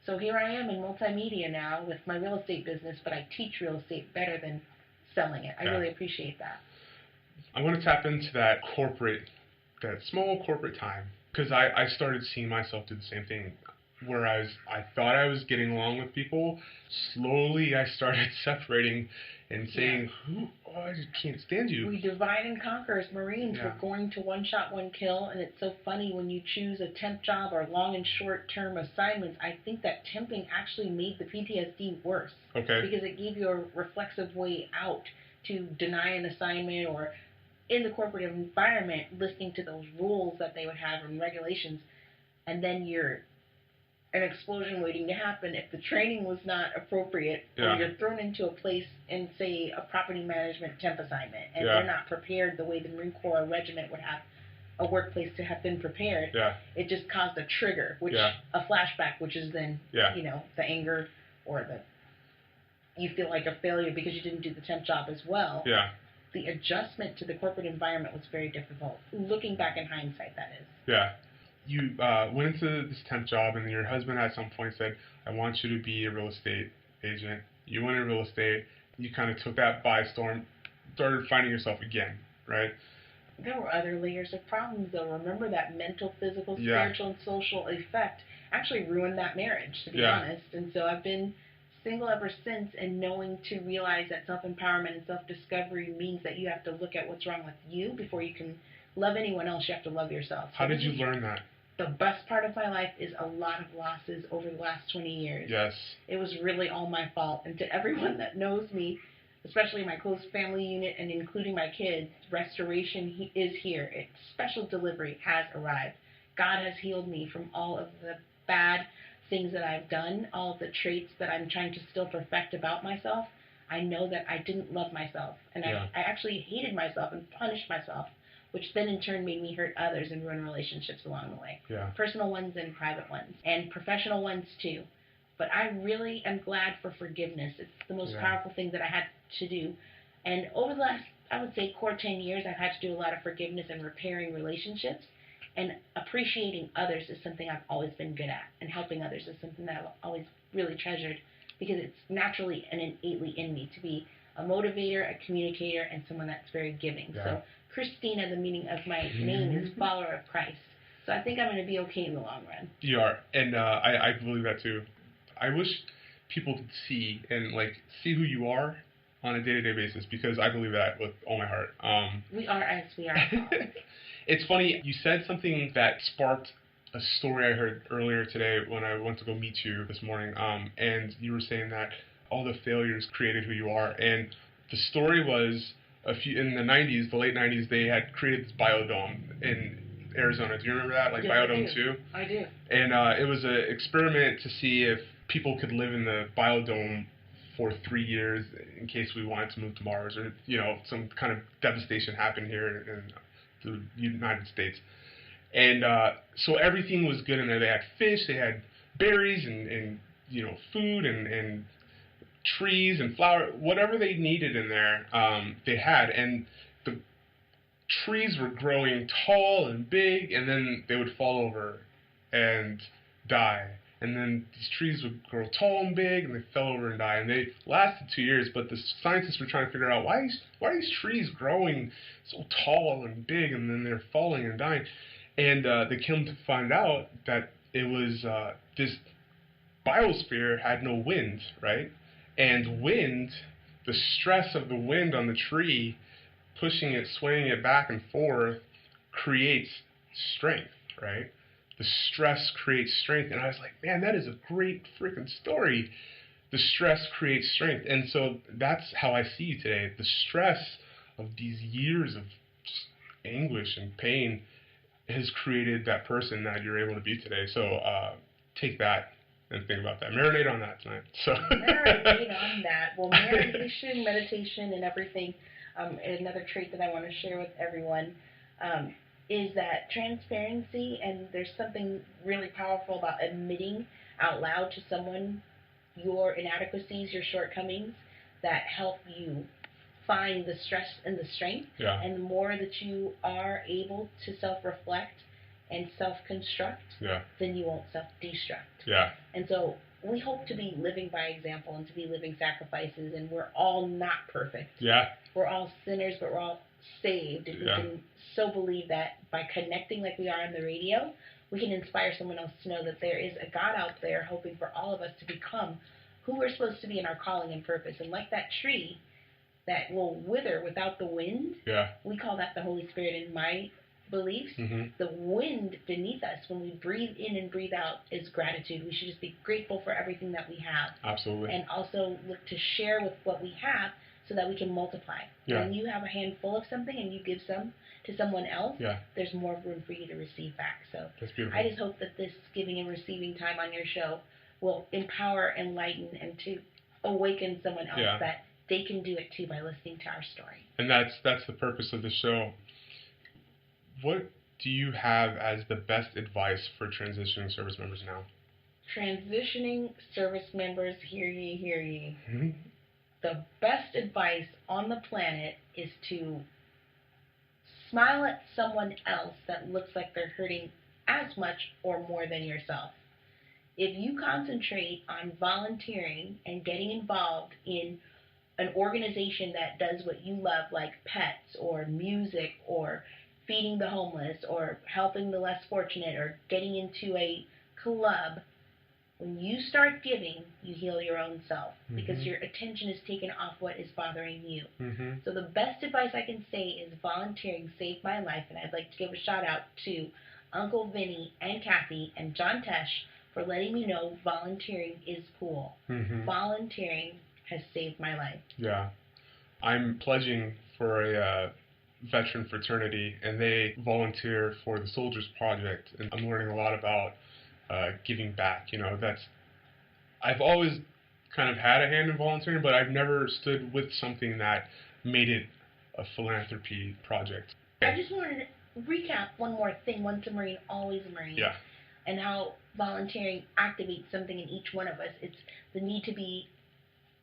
So here I am in multimedia now with my real estate business, but I teach real estate better than selling it. I really appreciate that. I want to tap into that small corporate time, because I started seeing myself do the same thing. Whereas I thought I was getting along with people, slowly I started separating and saying, I just can't stand you. We divide and conquer as Marines. We're going to one shot, one kill, and it's so funny when you choose a temp job or long and short term assignments. I think that temping actually made the PTSD worse. Okay. Because it gave you a reflexive way out to deny an assignment, or in the corporate environment, listening to those rules that they would have and regulations, and then you're an explosion waiting to happen if the training was not appropriate, or you're thrown into a place in, say, a property management temp assignment, and they're not prepared the way the Marine Corps regiment would have a workplace to have been prepared. It just caused a trigger, which a flashback, which is then the anger, or you feel like a failure because you didn't do the temp job as well. The adjustment to the corporate environment was very difficult. Looking back in hindsight, that is. You went into this temp job, and your husband at some point said, I want you to be a real estate agent. You went in real estate. You kind of took that by storm, started finding yourself again, right? There were other layers of problems, though. Remember that mental, physical, spiritual, and social effect actually ruined that marriage, to be honest. And so I've been single ever since, and knowing to realize that self-empowerment and self-discovery means that you have to look at what's wrong with you before you can love anyone else. You have to love yourself. How did you learn that? The best part of my life is a lot of losses over the last 20 years. Yes. It was really all my fault. And to everyone that knows me, especially my close family unit and including my kids, restoration is here. Its special delivery has arrived. God has healed me from all of the bad things that I've done, all of the traits that I'm trying to still perfect about myself. I know that I didn't love myself. And I actually hated myself and punished myself, which then in turn made me hurt others and ruin relationships along the way. Personal ones and private ones, and professional ones too. But I really am glad for forgiveness. It's the most powerful thing that I had to do. And over the last, I would say, core 10 years, I've had to do a lot of forgiveness and repairing relationships. And appreciating others is something I've always been good at. And helping others is something that I've always really treasured, because it's naturally and innately in me to be a motivator, a communicator, and someone that's very giving. So Christina, the meaning of my name, is follower of Christ. So I think I'm going to be okay in the long run. You are, and I believe that too. I wish people could see who you are on a day-to-day basis, because I believe that with all my heart. We are as we are. It's funny, you said something that sparked a story I heard earlier today when I went to go meet you this morning, and you were saying that all the failures created who you are, and the story was in the 90s, the late 90s, they had created this biodome in Arizona. Do you remember that? Biodome 2? I do. And it was an experiment to see if people could live in the biodome for 3 years in case we wanted to move to Mars, or, some kind of devastation happened here in the United States. And so everything was good in there. They had fish, they had berries and food and trees and flower, whatever they needed in there, they had. And the trees were growing tall and big, and then they would fall over and die. And then these trees would grow tall and big, and they fell over and die. And they lasted 2 years, but the scientists were trying to figure out why are these trees growing so tall and big, and then they're falling and dying. And they came to find out that it was this biosphere had no wind, right? And wind, the stress of the wind on the tree, pushing it, swaying it back and forth, creates strength, right? The stress creates strength. And I was like, man, that is a great freaking story. The stress creates strength. And so that's how I see you today. The stress of these years of just anguish and pain has created that person that you're able to be today. So take that and think about that. Marinate on that tonight. So marinate on that. Well, meditation, and everything. Another trait that I want to share with everyone is that transparency, and there's something really powerful about admitting out loud to someone your inadequacies, your shortcomings that help you find the stress and the strength. Yeah. And the more that you are able to self-reflect and self-construct, yeah. then you won't self-destruct. Yeah. And so we hope to be living by example and to be living sacrifices, and we're all not perfect. Yeah. We're all sinners, but we're all saved. And we can so believe that by connecting like we are on the radio, we can inspire someone else to know that there is a God out there hoping for all of us to become who we're supposed to be in our calling and purpose. And like that tree that will wither without the wind, we call that the Holy Spirit in my beliefs. Mm-hmm. The wind beneath us when we breathe in and breathe out is gratitude. We should just be grateful for everything that we have. Absolutely. And also look to share with what we have so that we can multiply. Yeah. When you have a handful of something and you give some to someone else, there's more room for you to receive back. So that's beautiful. I just hope that this giving and receiving time on your show will empower, enlighten, and to awaken someone else that they can do it too by listening to our story. And that's the purpose of the show. What do you have as the best advice for transitioning service members now? Transitioning service members, hear ye, hear ye. Mm-hmm. The best advice on the planet is to smile at someone else that looks like they're hurting as much or more than yourself. If you concentrate on volunteering and getting involved in an organization that does what you love, like pets or music or feeding the homeless or helping the less fortunate or getting into a club, when you start giving, you heal your own self because your attention is taken off what is bothering you. Mm-hmm. So the best advice I can say is volunteering saved my life, and I'd like to give a shout out to Uncle Vinny and Kathy and John Tesh for letting me know volunteering is cool. Mm-hmm. Volunteering has saved my life. Yeah. I'm pledging for a veteran fraternity, and they volunteer for the Soldiers Project, and I'm learning a lot about giving back. You know, I've always kind of had a hand in volunteering, but I've never stood with something that made it a philanthropy project. I just wanted to recap one more thing. Once a Marine, always a Marine. Yeah. And how volunteering activates something in each one of us. It's the need to be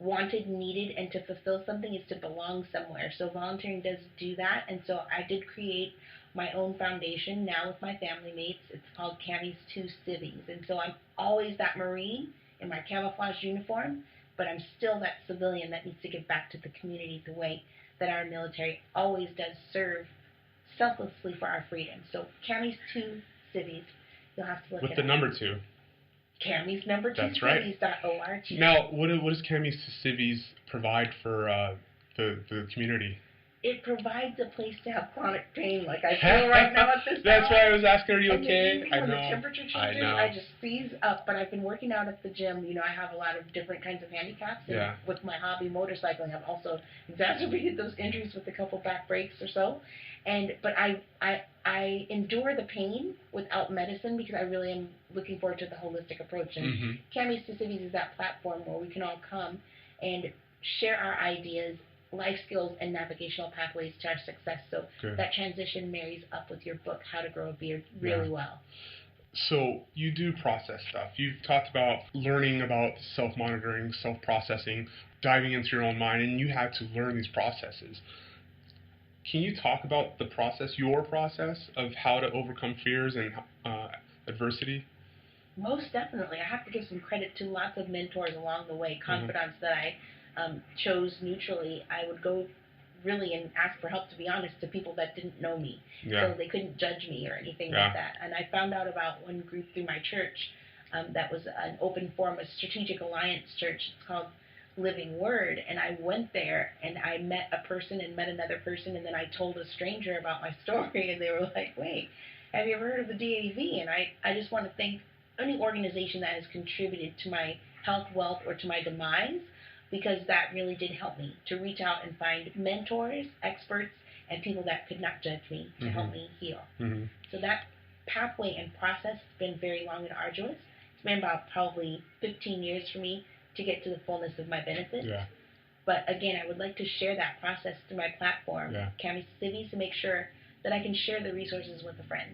wanted, needed, and to fulfill something is to belong somewhere. So volunteering does do that. And so I did create my own foundation now with my family mates. It's called Camies to Civies. And so I'm always that Marine in my camouflage uniform, but I'm still that civilian that needs to give back to the community the way that our military always does serve selflessly for our freedom. So Camies to Civies, you'll have to look with it the up. number 2. Camies number 2 That's right. civies.org. Now, what does Camies to Civies provide for the community? It provides a place to have chronic pain like I feel right now at this time. That's why I was asking, are you okay? When the temperature changes, I just seize up. But I've been working out at the gym. You know, I have a lot of different kinds of handicaps. And with my hobby motorcycling, I've also exacerbated those injuries with a couple back breaks or so. But I endure the pain without medicine because I really am looking forward to the holistic approach. And Camies to Civies is that platform where we can all come and share our ideas, life skills, and navigational pathways to our success. So that transition marries up with your book, How to Grow a Beard, really well. So you do process stuff. You've talked about learning about self-monitoring, self-processing, diving into your own mind, and you had to learn these processes. Can you talk about the process, your process, of how to overcome fears and adversity? Most definitely. I have to give some credit to lots of mentors along the way, confidants that I chose neutrally. I would go really and ask for help, to be honest, to people that didn't know me. So they couldn't judge me or anything like that. And I found out about one group through my church that was an open forum, a strategic alliance church. It's called living word. And I went there and I met a person and met another person, and then I told a stranger about my story, and they were like, wait, have you ever heard of the DAV? And I just want to thank any organization that has contributed to my health, wealth, or to my demise, because that really did help me to reach out and find mentors, experts, and people that could not judge me to help me heal. So that pathway and process has been very long and arduous. It's been about probably 15 years for me to get to the fullness of my benefits. But again, I would like to share that process through my platform, Camies Civies, to make sure that I can share the resources with a friend.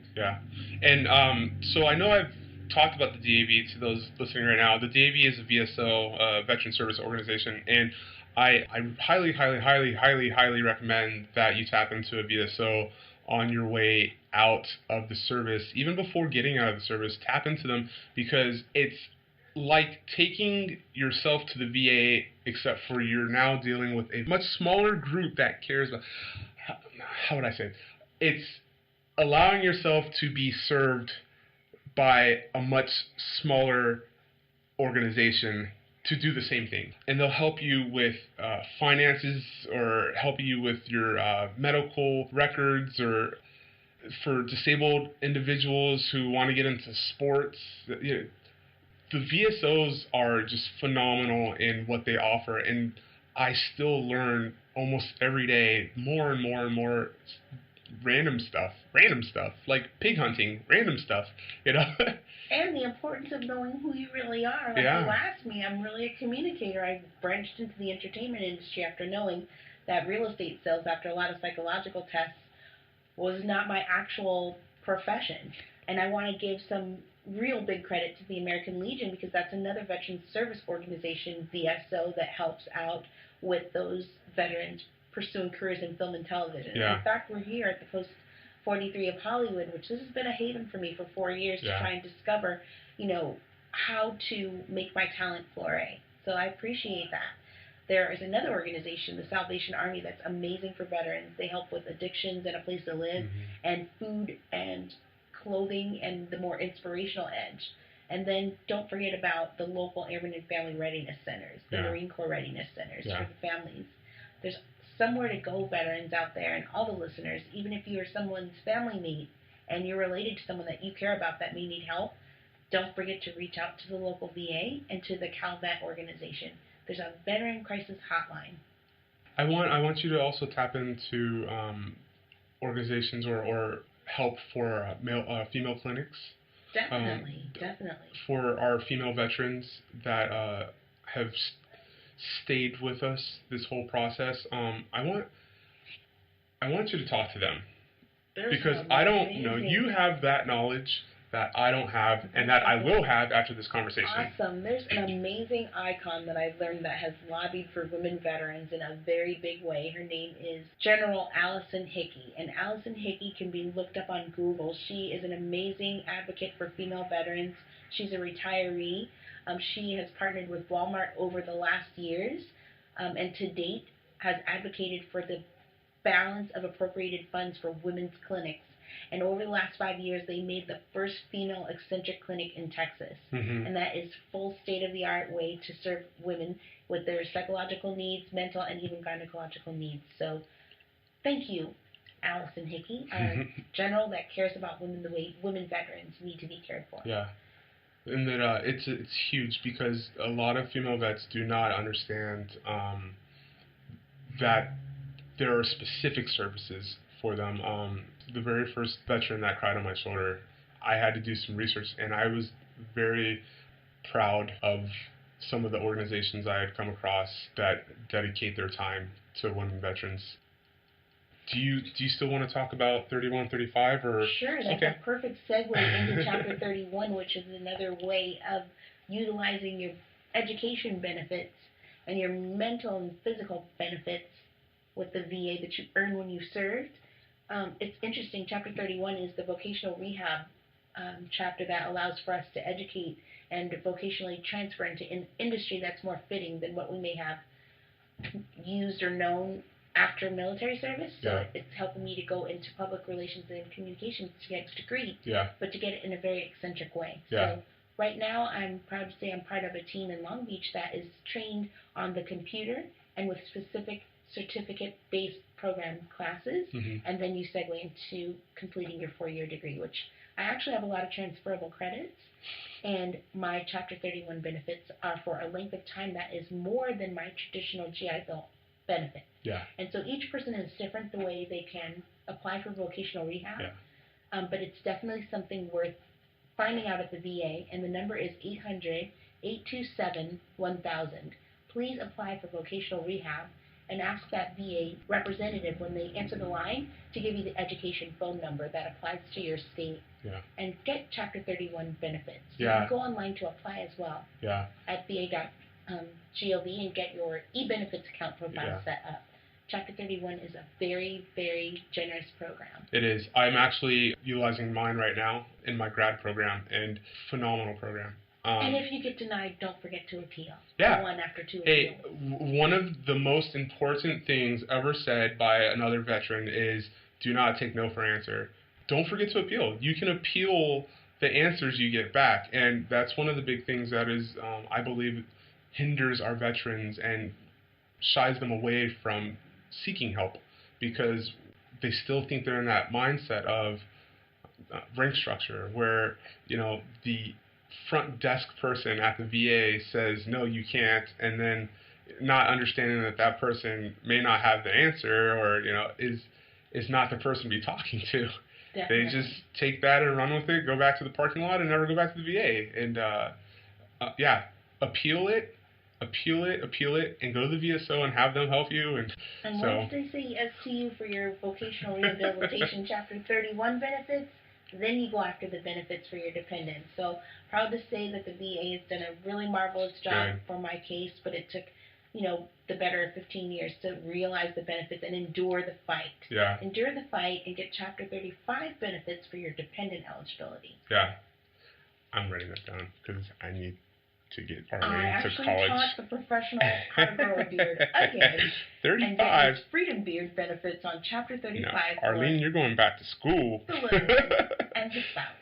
And so I know I've talked about the DAV to those listening right now. The DAV is a VSO, Veteran Service Organization, and I highly, highly, highly, highly, highly recommend that you tap into a VSO on your way out of the service. Even before getting out of the service, tap into them, because it's like taking yourself to the VA, except for you're now dealing with a much smaller group that cares about, how would I say it? It's allowing yourself to be served by a much smaller organization to do the same thing. And they'll help you with finances, or help you with your medical records, or for disabled individuals who want to get into sports. You know, the VSOs are just phenomenal in what they offer, and I still learn almost every day more and more and more random stuff, like pig hunting, random stuff, you know. And the importance of knowing who you really are. Like you asked me, I'm really a communicator. I branched into the entertainment industry after knowing that real estate sales, after a lot of psychological tests, was not my actual profession. And I want to give some real big credit to the American Legion, because that's another veteran service organization, VSO, that helps out with those veterans pursuing careers in film and television. In fact, we're here at the Post 43 of Hollywood, which this has been a haven for me for 4 years to try and discover, you know, how to make my talent flourish. So I appreciate that. There is another organization, the Salvation Army, that's amazing for veterans. They help with addictions and a place to live, and food and clothing and the more inspirational edge. And then don't forget about the local Airmen and Family Readiness Centers, the Marine Corps Readiness Centers for the families. There's somewhere to go, veterans out there, and all the listeners. Even if you are someone's family mate and you're related to someone that you care about that may need help, don't forget to reach out to the local VA and to the CalVet organization. There's a veteran crisis hotline. I want you to also tap into organizations or help for female clinics. Definitely. For our female veterans that have stayed with us this whole process, I want you to talk to them. Because I don't know, you have that knowledge that I don't have, and that I will have after this conversation. Awesome. There's an amazing icon that I've learned that has lobbied for women veterans in a very big way. Her name is General Allison Hickey, and Allison Hickey can be looked up on Google. She is an amazing advocate for female veterans. She's a retiree. She has partnered with Walmart over the last years, and to date has advocated for the balance of appropriated funds for women's clinics. And over the last 5 years, they made the first female eccentric clinic in Texas. And that is full state-of-the-art way to serve women with their psychological needs, mental, and even gynecological needs. So thank you, Allison Hickey, our general that cares about women the way women veterans need to be cared for. And that it's huge, because a lot of female vets do not understand that there are specific services for them. The very first veteran that cried on my shoulder, I had to do some research, and I was very proud of some of the organizations I had come across that dedicate their time to women veterans. Do you still want to talk about 31, 35, or? Sure, that's a perfect segue into Chapter 31, which is another way of utilizing your education benefits and your mental and physical benefits with the VA that you earn when you served. It's interesting. Chapter 31 is the vocational rehab chapter that allows for us to educate and vocationally transfer into an industry that's more fitting than what we may have used or known after military service. So it's helping me to go into public relations and communications to get a degree, but to get it in a very eccentric way. So Right now, I'm proud to say I'm part of a team in Long Beach that is trained on the computer and with specific certificate-based program classes, and then you segue into completing your 4-year degree, which I actually have a lot of transferable credits, and my Chapter 31 benefits are for a length of time that is more than my traditional GI Bill benefit. Yeah. And so each person is different the way they can apply for vocational rehab, but it's definitely something worth finding out at the VA, and the number is 800-827-1000. Please apply for vocational rehab and ask that VA representative when they answer the line to give you the education phone number that applies to your state and get Chapter 31 benefits. You can go online to apply as well at va.gov and get your e-benefits account profile set up. Chapter 31 is a very, very generous program. It is. I'm actually utilizing mine right now in my grad program, and phenomenal program. And if you get denied, don't forget to appeal. One after 2 appeals. appeals. One of the most important things ever said by another veteran is do not take no for an answer. Don't forget to appeal. You can appeal the answers you get back, and that's one of the big things that is, I believe, hinders our veterans and shies them away from seeking help, because they still think they're in that mindset of rank structure where, the front desk person at the VA says, no, you can't, and then not understanding that person may not have the answer or, is not the person to be talking to. Definitely. They just take that and run with it, go back to the parking lot, and never go back to the VA. And, appeal it, and go to the VSO and have them help you. And once they say yes to you for your vocational rehabilitation Chapter 31 benefits, then you go after the benefits for your dependents. So proud to say that the VA has done a really marvelous job for my case, but it took, the better of 15 years to realize the benefits and endure the fight. Yeah. Endure the fight and get Chapter 35 benefits for your dependent eligibility. Yeah. I'm writing that down because I need to get Arlene to college. I actually taught the professional how to grow a beard again. 35. And get his freedom beard benefits on Chapter 35. Arlene, you're going back to school. The little and the spouse.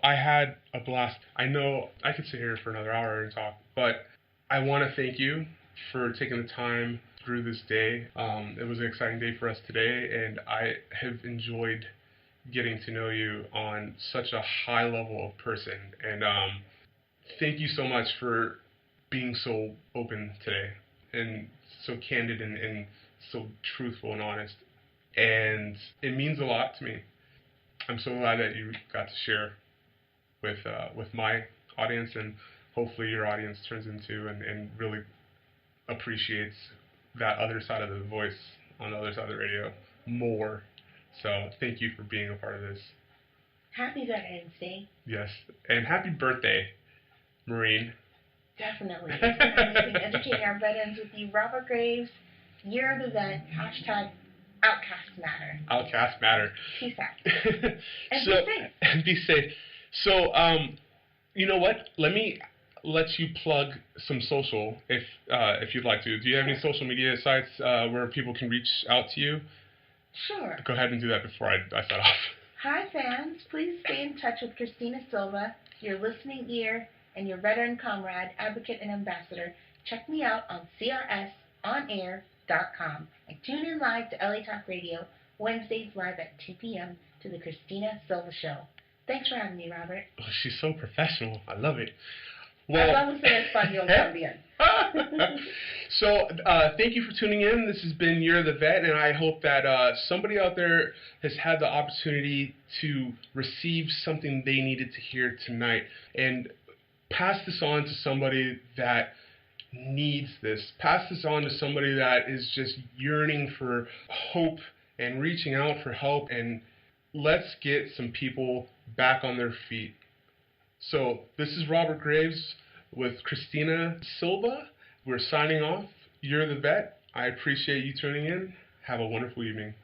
I had a blast. I know I could sit here for another hour and talk, but I want to thank you for taking the time through this day. It was an exciting day for us today, and I have enjoyed getting to know you on such a high level of person. And thank you so much for being so open today and so candid and so truthful and honest. And it means a lot to me. I'm so glad that you got to share with my audience, and hopefully your audience turns into and really appreciates that other side of the voice on the other side of the radio more. So thank you for being a part of this. Happy Veterans Day. Yes, and happy birthday, Marine. Definitely. It's been educating our veterans with you. Robert Graves, Year of the Vet, #Outcast Matter. Outcast Matter. Peace out. And be safe. And be safe. So, you know what? Let me let you plug some social if you'd like to. Do you have any social media sites where people can reach out to you? Sure. Go ahead and do that before I set off. Hi, fans. Please stay in touch with Christina Silva, your listening ear, and your veteran comrade, advocate, and ambassador. Check me out on crsonair.com and tune in live to LA Talk Radio, Wednesdays live at 2 p.m. to the Christina Silva Show. Thanks for having me, Robert. Oh, she's so professional. I love it. Well, vamos a español también. So, thank you for tuning in. This has been You're the Vet, and I hope that somebody out there has had the opportunity to receive something they needed to hear tonight, and pass this on to somebody that needs this. Pass this on to somebody that is just yearning for hope and reaching out for help, and let's get some people back on their feet. So this is Robert Graves with Christina Silva. We're signing off. You're the Vet. I appreciate you tuning in. Have a wonderful evening.